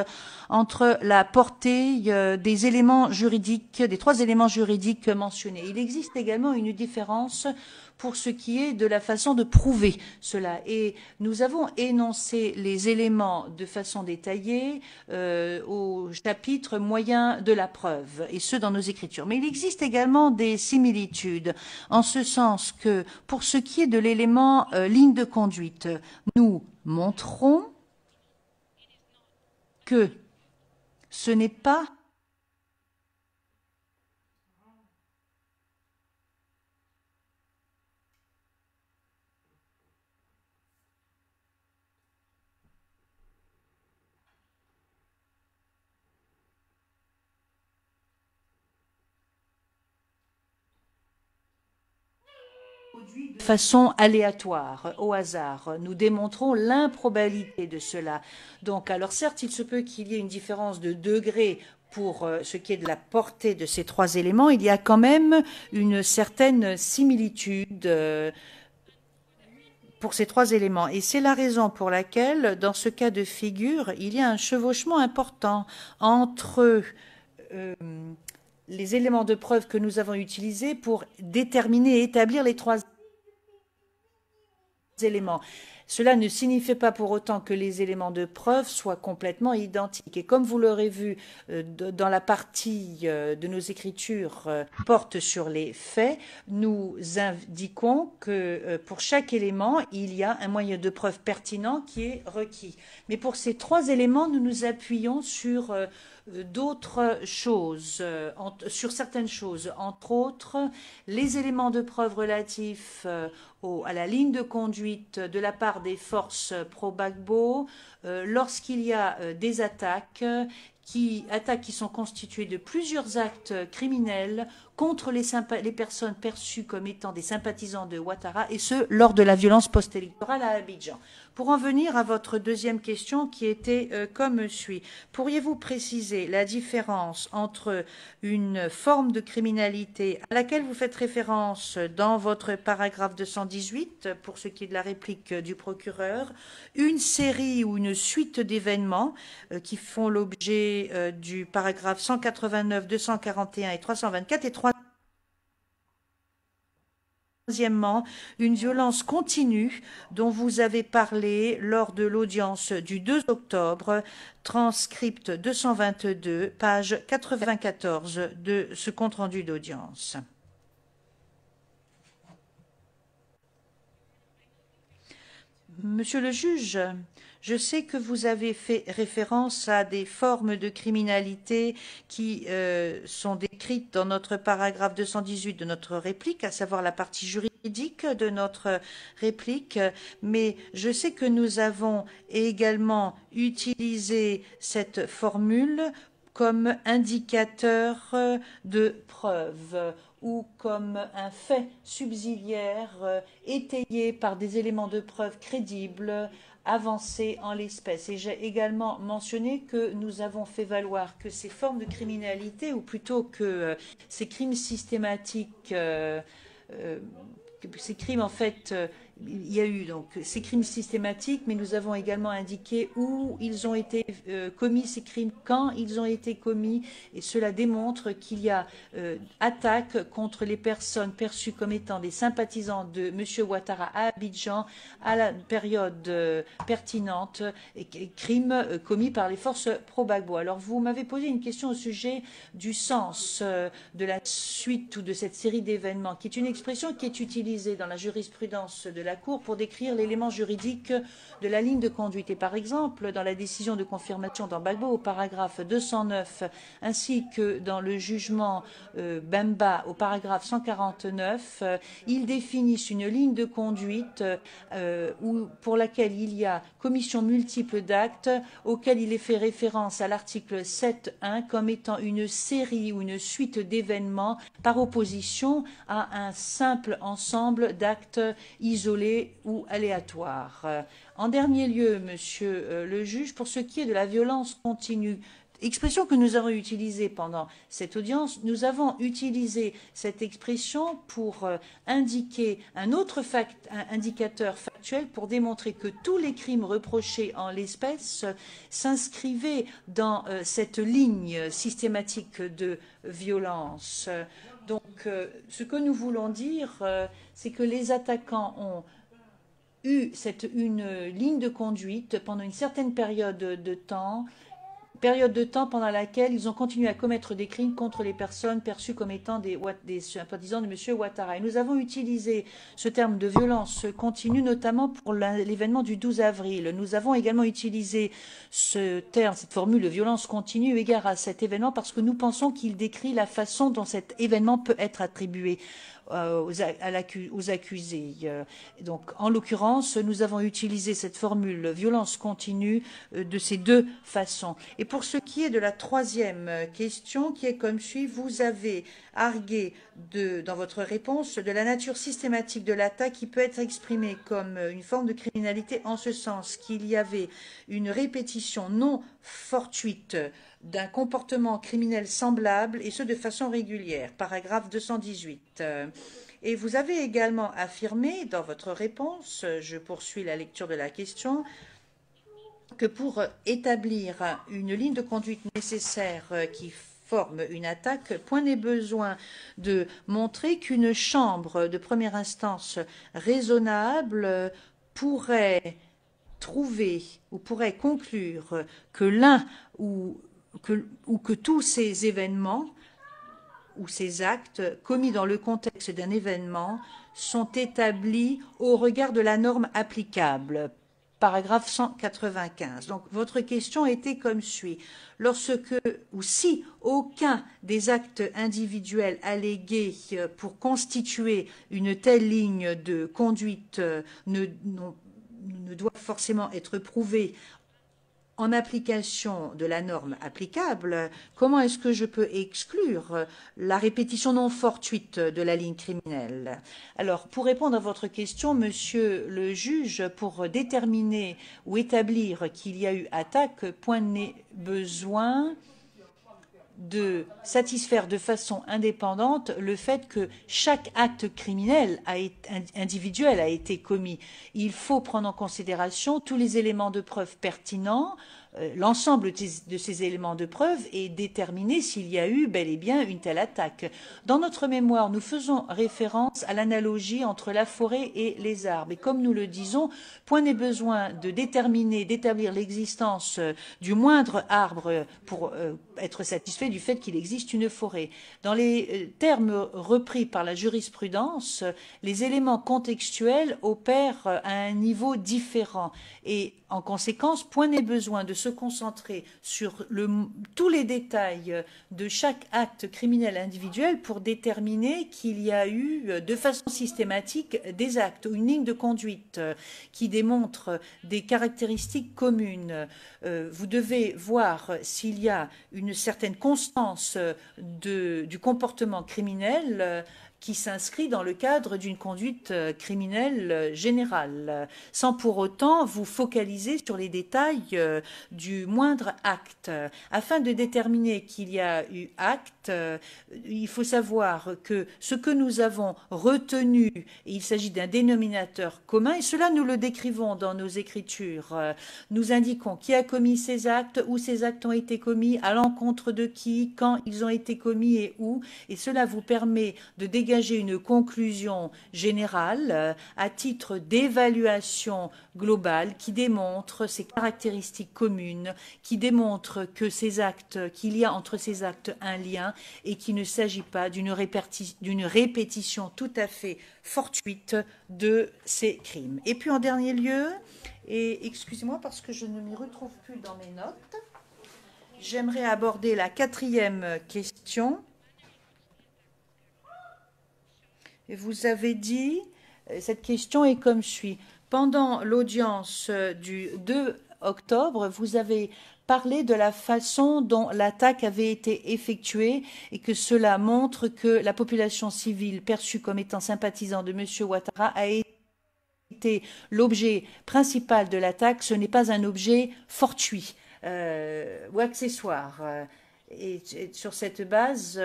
entre la portée des éléments juridiques, des trois éléments juridiques mentionnés. Il existe également une différence pour ce qui est de la façon de prouver cela. Et nous avons énoncé les éléments de façon détaillée au chapitre moyen de la preuve, et ce dans nos écritures. Mais il existe également des similitudes, en ce sens que pour ce qui est de l'élément ligne de conduite, nous montrons que ce n'est pas de façon aléatoire, au hasard. Nous démontrons l'improbabilité de cela. Donc, alors certes, il se peut qu'il y ait une différence de degré pour ce qui est de la portée de ces trois éléments. Il y a quand même une certaine similitude pour ces trois éléments. Et c'est la raison pour laquelle, dans ce cas de figure, il y a un chevauchement important entre les éléments de preuve que nous avons utilisés pour déterminer et établir les trois éléments. Cela ne signifie pas pour autant que les éléments de preuve soient complètement identiques. Et comme vous l'aurez vu dans la partie de nos écritures porte sur les faits, nous indiquons que pour chaque élément, il y a un moyen de preuve pertinent qui est requis. Mais pour ces trois éléments, nous nous appuyons sur d'autres choses, sur certaines choses, entre autres les éléments de preuve relatifs à la ligne de conduite de la part des forces pro-Gbagbo lorsqu'il y a des attaques qui sont constituées de plusieurs actes criminels contre les personnes perçues comme étant des sympathisants de Ouattara, et ce, lors de la violence post-électorale à Abidjan. Pour en venir à votre deuxième question qui était comme suit. Pourriez-vous préciser la différence entre une forme de criminalité à laquelle vous faites référence dans votre paragraphe 218, pour ce qui est de la réplique du procureur, une série ou une suite d'événements qui font l'objet du paragraphe 189, 241 et 324, et troisièmement, une violence continue dont vous avez parlé lors de l'audience du 2 octobre, transcript 222, page 94 de ce compte-rendu d'audience. Monsieur le juge, je sais que vous avez fait référence à des formes de criminalité qui sont décrites dans notre paragraphe 218 de notre réplique, à savoir la partie juridique de notre réplique, mais je sais que nous avons également utilisé cette formule comme indicateur de preuve ou comme un fait subsidiaire étayé par des éléments de preuve crédibles avancés en l'espèce. Et j'ai également mentionné que nous avons fait valoir que ces formes de criminalité, ou plutôt que ces crimes systématiques, ces crimes en fait il y a eu donc ces crimes systématiques, mais nous avons également indiqué où ils ont été commis, ces crimes, quand ils ont été commis, et cela démontre qu'il y a attaque contre les personnes perçues comme étant des sympathisants de M. Ouattara à Abidjan à la période pertinente, et crimes commis par les forces pro-Gbagbo. Alors vous m'avez posé une question au sujet du sens de la suite ou de cette série d'événements, qui est une expression qui est utilisée dans la jurisprudence de la Cour pour décrire l'élément juridique de la ligne de conduite. Et par exemple, dans la décision de confirmation dans Gbagbo, au paragraphe 209, ainsi que dans le jugement Bemba, au paragraphe 149, ils définissent une ligne de conduite pour laquelle il y a commission multiple d'actes, auquel il est fait référence à l'article 7.1 comme étant une série ou une suite d'événements par opposition à un simple ensemble d'actes isolés ou aléatoires. En dernier lieu, monsieur le juge, pour ce qui est de la violence continue, expression que nous avons utilisée pendant cette audience, nous avons utilisé cette expression pour indiquer un autre indicateur factuel pour démontrer que tous les crimes reprochés en l'espèce s'inscrivaient dans cette ligne systématique de violence. Donc, ce que nous voulons dire, c'est que les attaquants ont eu une ligne de conduite pendant une certaine période de temps pendant laquelle ils ont continué à commettre des crimes contre les personnes perçues comme étant des sympathisants de M. Ouattara. Et nous avons utilisé ce terme de violence continue, notamment pour l'événement du 12 avril. Nous avons également utilisé ce terme, cette formule de violence continue, eu égard à cet événement, parce que nous pensons qu'il décrit la façon dont cet événement peut être attribué aux accusés. Donc, en l'occurrence, nous avons utilisé cette formule violence continue de ces deux façons. Et pour ce qui est de la troisième question, qui est comme suit, vous avez argué dans votre réponse de la nature systématique de l'attaque qui peut être exprimée comme une forme de criminalité en ce sens qu'il y avait une répétition non fortuite d'un comportement criminel semblable, et ce de façon régulière, paragraphe 218. Et vous avez également affirmé dans votre réponse, je poursuis la lecture de la question, que pour établir une ligne de conduite nécessaire qui forme une attaque, point n'est besoin de montrer qu'une chambre de première instance raisonnable pourrait trouver ou pourrait conclure que l'un ou que tous ces événements ou ces actes commis dans le contexte d'un événement sont établis au regard de la norme applicable. Paragraphe 195. Donc, votre question était comme suit. Lorsque ou si aucun des actes individuels allégués pour constituer une telle ligne de conduite ne doit forcément être prouvé en application de la norme applicable, comment est-ce que je peux exclure la répétition non fortuite de la ligne criminelle? Alors, pour répondre à votre question, monsieur le juge, pour déterminer ou établir qu'il y a eu attaque, point n'est besoin de satisfaire de façon indépendante le fait que chaque acte criminel individuel a été commis. Il faut prendre en considération tous les éléments de preuve pertinents, l'ensemble de ces éléments de preuve, et déterminer s'il y a eu bel et bien une telle attaque. Dans notre mémoire, nous faisons référence à l'analogie entre la forêt et les arbres. Et comme nous le disons, point n'est besoin de d'établir l'existence du moindre arbre pour être satisfait du fait qu'il existe une forêt. Dans les termes repris par la jurisprudence, les éléments contextuels opèrent à un niveau différent. Et en conséquence, point n'est besoin de se concentrer sur tous les détails de chaque acte criminel individuel pour déterminer qu'il y a eu de façon systématique des actes ou une ligne de conduite qui démontre des caractéristiques communes. Vous devez voir s'il y a une certaine constance du comportement criminel qui s'inscrit dans le cadre d'une conduite criminelle générale, sans pour autant vous focaliser sur les détails du moindre acte. Afin de déterminer qu'il y a eu acte, il faut savoir que ce que nous avons retenu, il s'agit d'un dénominateur commun, et cela nous le décrivons dans nos écritures. Nous indiquons qui a commis ces actes, où ces actes ont été commis, à l'encontre de qui, quand ils ont été commis et où, et cela vous permet de dégager une conclusion générale à titre d'évaluation globale qui démontre ces caractéristiques communes, qui démontre que ces actes, qu'il y a entre ces actes un lien et qu'il ne s'agit pas d'une répétition tout à fait fortuite de ces crimes. Et puis en dernier lieu, et excusez-moi parce que je ne m'y retrouve plus dans mes notes, j'aimerais aborder la 4e question. Et vous avez dit, cette question est comme suit. Pendant l'audience du 2 octobre, vous avez parlé de la façon dont l'attaque avait été effectuée et que cela montre que la population civile perçue comme étant sympathisant de M. Ouattara a été l'objet principal de l'attaque. Ce n'est pas un objet fortuit ou accessoire. Et sur cette base,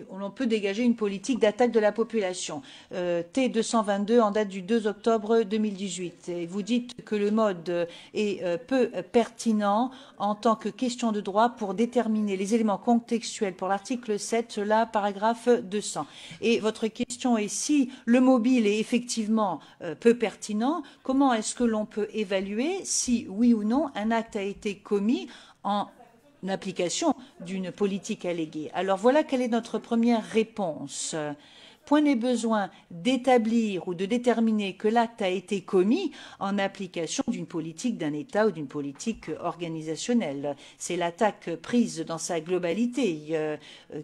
on peut dégager une politique d'attaque de la population. T222 en date du 2 octobre 2018. Et vous dites que le mode est peu pertinent en tant que question de droit pour déterminer les éléments contextuels pour l'article 7, cela paragraphe 200. Et votre question est si le mobile est effectivement peu pertinent, comment est-ce que l'on peut évaluer si oui ou non un acte a été commis en application d'une politique alléguée. Alors voilà quelle est notre première réponse. Point n'est besoin d'établir ou de déterminer que l'acte a été commis en application d'une politique d'un État ou d'une politique organisationnelle. C'est l'attaque prise dans sa globalité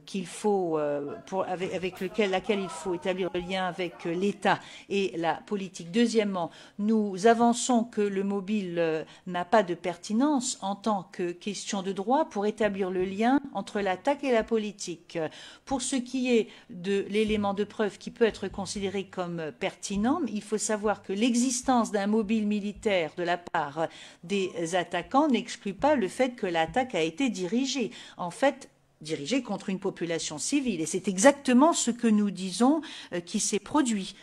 qu'il faut, avec laquelle il faut établir le lien avec l'État et la politique. Deuxièmement, nous avançons que le mobile n'a pas de pertinence en tant que question de droit pour établir le lien entre l'attaque et la politique. Pour ce qui est de l'élément de preuve qui peut être considéré comme pertinent, il faut savoir que l'existence d'un mobile militaire de la part des attaquants n'exclut pas le fait que l'attaque a été dirigée. En fait, dirigée contre une population civile. Et c'est exactement ce que nous disons qui s'est produit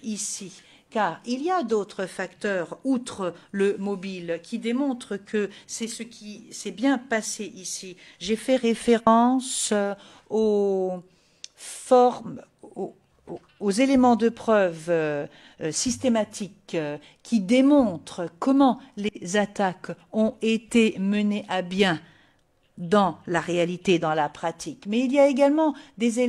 ici. Car il y a d'autres facteurs, outre le mobile, qui démontrent que c'est ce qui s'est bien passé ici. J'ai fait référence aux formes, aux éléments de preuve systématiques qui démontrent comment les attaques ont été menées à bien dans la réalité, dans la pratique. Mais il y a également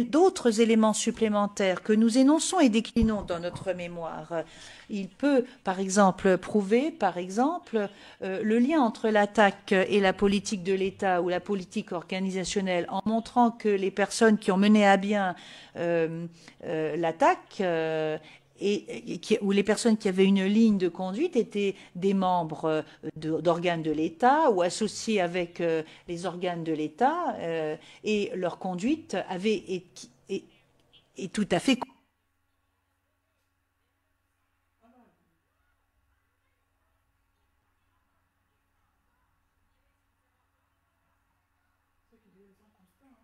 d'autres éléments supplémentaires que nous énonçons et déclinons dans notre mémoire. Il peut, par exemple, prouver, par exemple, le lien entre l'attaque et la politique de l'État ou la politique organisationnelle en montrant que les personnes qui ont mené à bien l'attaque où les personnes qui avaient une ligne de conduite étaient des membres d'organes de l'État ou associés avec les organes de l'État et leur conduite est tout à fait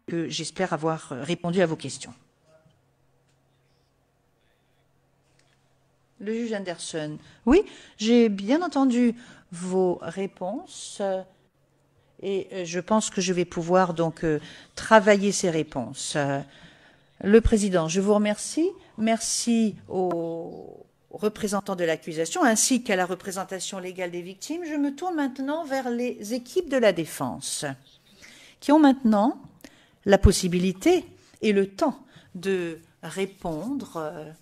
que j'espère avoir répondu à vos questions. Le juge Anderson. Oui, j'ai bien entendu vos réponses et je pense que je vais pouvoir donc travailler ces réponses. Le président, je vous remercie. Merci aux représentants de l'accusation ainsi qu'à la représentation légale des victimes. Je me tourne maintenant vers les équipes de la défense qui ont maintenant la possibilité et le temps de répondre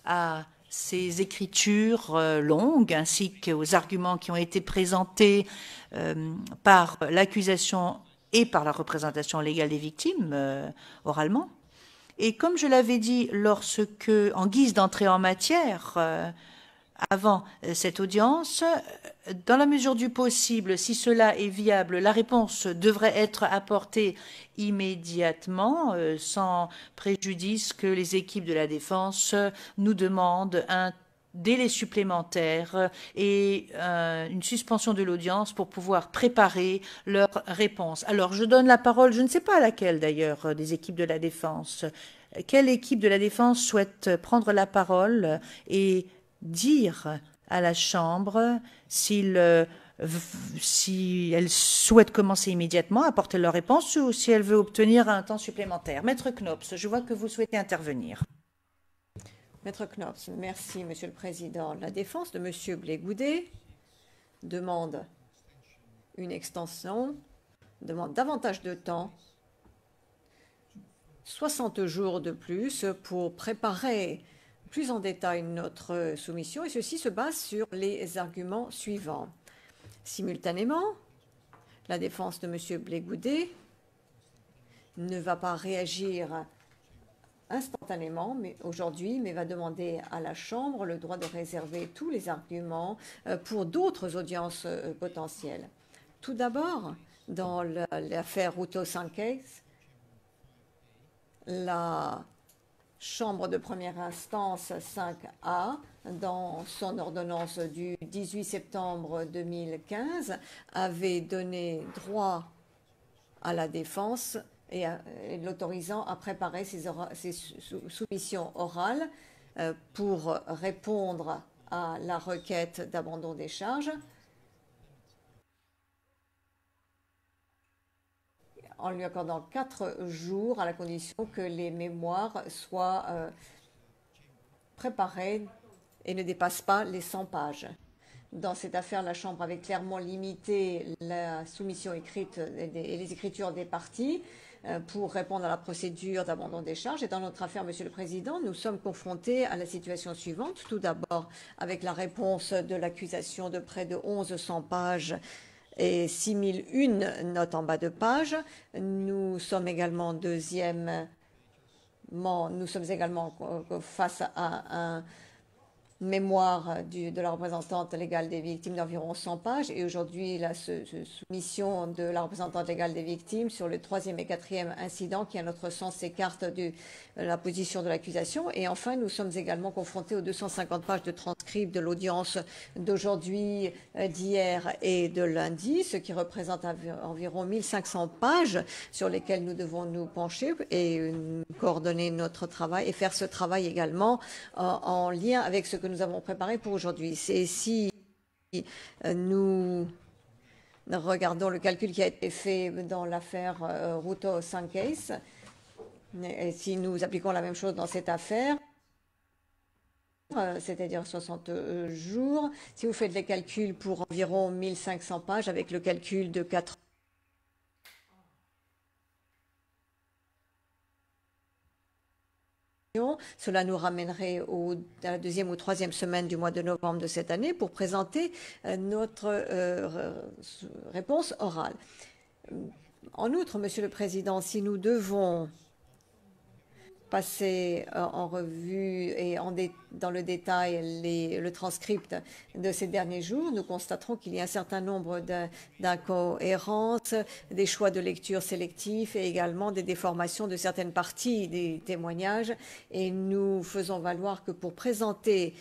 à ces écritures longues ainsi qu'aux arguments qui ont été présentés par l'accusation et par la représentation légale des victimes oralement. Et comme je l'avais dit en guise d'entrée en matière, avant cette audience. Dans la mesure du possible, si cela est viable, la réponse devrait être apportée immédiatement, sans préjudice que les équipes de la défense nous demandent un délai supplémentaire et une suspension de l'audience pour pouvoir préparer leur réponse. Alors, je donne la parole, je ne sais pas à laquelle d'ailleurs, des équipes de la défense. Quelle équipe de la défense souhaite prendre la parole et dire à la Chambre si elle souhaite commencer immédiatement, apporter leur réponse, ou si elle veut obtenir un temps supplémentaire. Maître Knops, je vois que vous souhaitez intervenir. Maître Knops, merci, Monsieur le Président. La défense de Monsieur Blé-Goudet demande une extension, demande davantage de temps, 60 jours de plus pour préparer plus en détail notre soumission, et ceci se base sur les arguments suivants. Simultanément, la défense de M. Blé-Goudet ne va pas réagir instantanément, mais aujourd'hui, mais va demander à la Chambre le droit de réserver tous les arguments pour d'autres audiences potentielles. Tout d'abord, dans l'affaire Ruto Sanchez, la Chambre de première instance 5A, dans son ordonnance du 18 septembre 2015, avait donné droit à la défense et l'autorisant à préparer ses soumissions orales pour répondre à la requête d'abandon des charges, en lui accordant 4 jours à la condition que les mémoires soient préparées et ne dépassent pas les 100 pages. Dans cette affaire, la Chambre avait clairement limité la soumission écrite et les écritures des parties pour répondre à la procédure d'abandon des charges. Et dans notre affaire, Monsieur le Président, nous sommes confrontés à la situation suivante. Tout d'abord, avec la réponse de l'accusation de près de 1100 pages et 6001 notes en bas de page. Nous sommes également face à un mémoire de la représentante légale des victimes d'environ 100 pages, et aujourd'hui la soumission de la représentante légale des victimes sur le 3e et 4e incident qui à notre sens s'écarte de la position de l'accusation. Et enfin, nous sommes également confrontés aux 250 pages de transcript de l'audience d'aujourd'hui, d'hier et de lundi, ce qui représente environ 1500 pages sur lesquelles nous devons nous pencher et coordonner notre travail et faire ce travail également en lien avec ce que nous avons préparé pour aujourd'hui. C'est si nous regardons le calcul qui a été fait dans l'affaire Ruto Sanchez, et si nous appliquons la même chose dans cette affaire, c'est-à-dire 60 jours, si vous faites les calculs pour environ 1500 pages avec le calcul de 4 cela nous ramènerait à la 2e ou 3e semaine du mois de novembre de cette année pour présenter notre réponse orale. En outre, Monsieur le Président, si nous devons passer en revue et dans le détail le transcript de ces derniers jours, nous constaterons qu'il y a un certain nombre d'incohérences, des choix de lecture sélectifs et également des déformations de certaines parties des témoignages. Et nous faisons valoir que pour présenter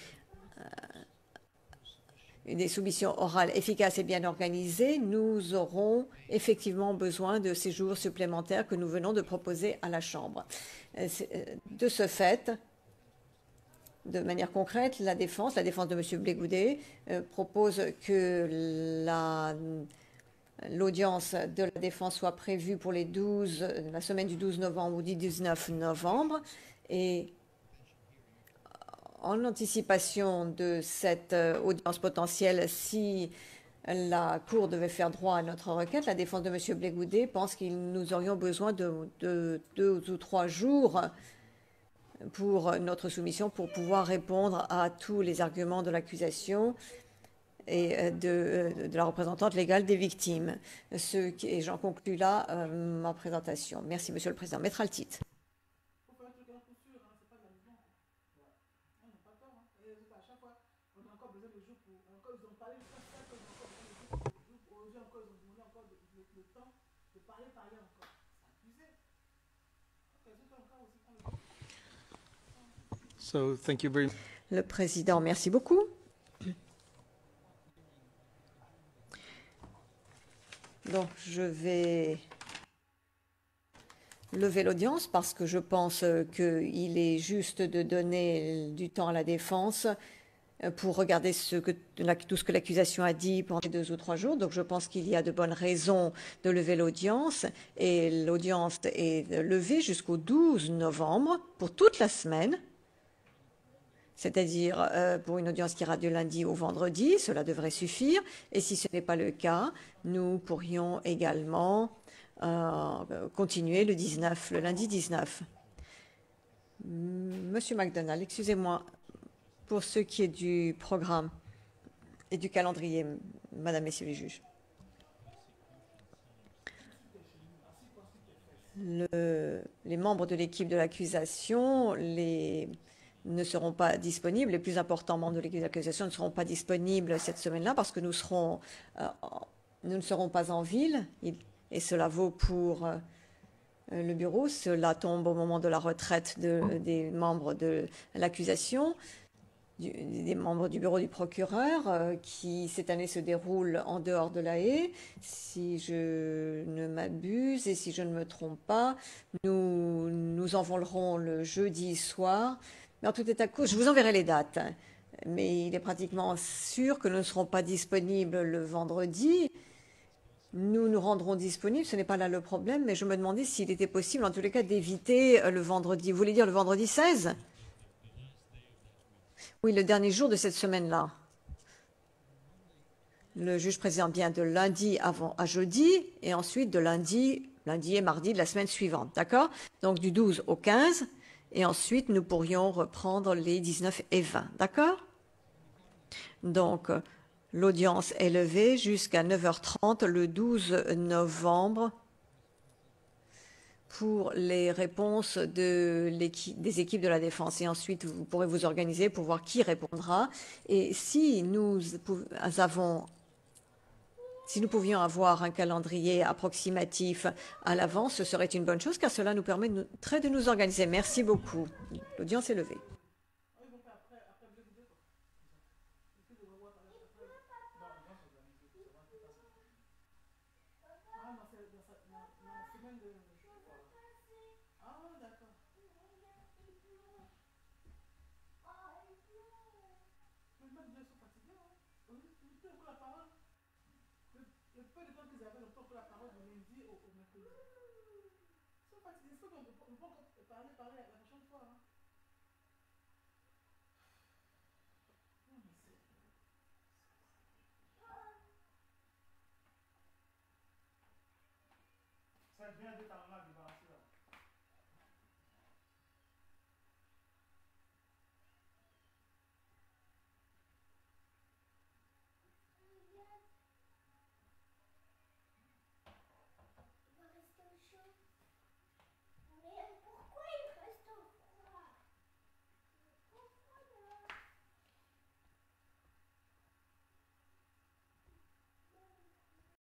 des soumissions orales efficaces et bien organisées, nous aurons effectivement besoin de ces jours supplémentaires que nous venons de proposer à la Chambre. De ce fait, de manière concrète, la défense de M. Blé-Goudet propose que l'audience de la défense soit prévue pour la semaine du 12 novembre ou du 19 novembre. Et en anticipation de cette audience potentielle, si la Cour devait faire droit à notre requête, la défense de M. Blé-Goudet pense que nous aurions besoin de 2 ou 3 jours pour notre soumission pour pouvoir répondre à tous les arguments de l'accusation et de la représentante légale des victimes. Et j'en conclus là ma présentation. Merci, Monsieur le Président. Maître Altit. So, thank you very much. Le président, merci beaucoup. Donc, je vais lever l'audience parce que je pense qu'il est juste de donner du temps à la défense pour regarder tout ce que l'accusation a dit pendant 2 ou 3 jours. Donc je pense qu'il y a de bonnes raisons de lever l'audience. Et l'audience est levée jusqu'au 12 novembre pour toute la semaine. C'est-à-dire pour une audience qui ira du lundi au vendredi, cela devrait suffire. Et si ce n'est pas le cas, nous pourrions également continuer le lundi 19. Monsieur McDonald, excusez-moi, pour ce qui est du programme et du calendrier, Madame, Messieurs les juges. Les membres de l'équipe de l'accusation ne seront pas disponibles. Les plus importants membres de l'équipe d'accusation ne seront pas disponibles cette semaine-là parce que nous ne serons pas en ville. Et cela vaut pour le bureau. Cela tombe au moment de la retraite des membres de l'accusation, des membres du bureau du procureur, qui cette année se déroule en dehors de La Haye. Si je ne m'abuse et si je ne me trompe pas, nous envolerons le jeudi soir. Mais en tout état de cause, je vous enverrai les dates. Mais il est pratiquement sûr que nous ne serons pas disponibles le vendredi. Nous nous rendrons disponibles, ce n'est pas là le problème, mais je me demandais s'il était possible, en tous les cas, d'éviter le vendredi. Vous voulez dire le vendredi 16 ? Oui, le dernier jour de cette semaine-là. Le juge président vient de lundi à jeudi, et ensuite de lundi et mardi de la semaine suivante, d'accord ? Donc du 12 au 15, et ensuite nous pourrions reprendre les 19 et 20, d'accord ? Donc, l'audience est levée jusqu'à 9h30 le 12 novembre pour les réponses des équipes de la défense. Et ensuite, vous pourrez vous organiser pour voir qui répondra. Et si nous pouvions avoir un calendrier approximatif à l'avance, ce serait une bonne chose car cela nous permet de nous organiser. Merci beaucoup. L'audience est levée.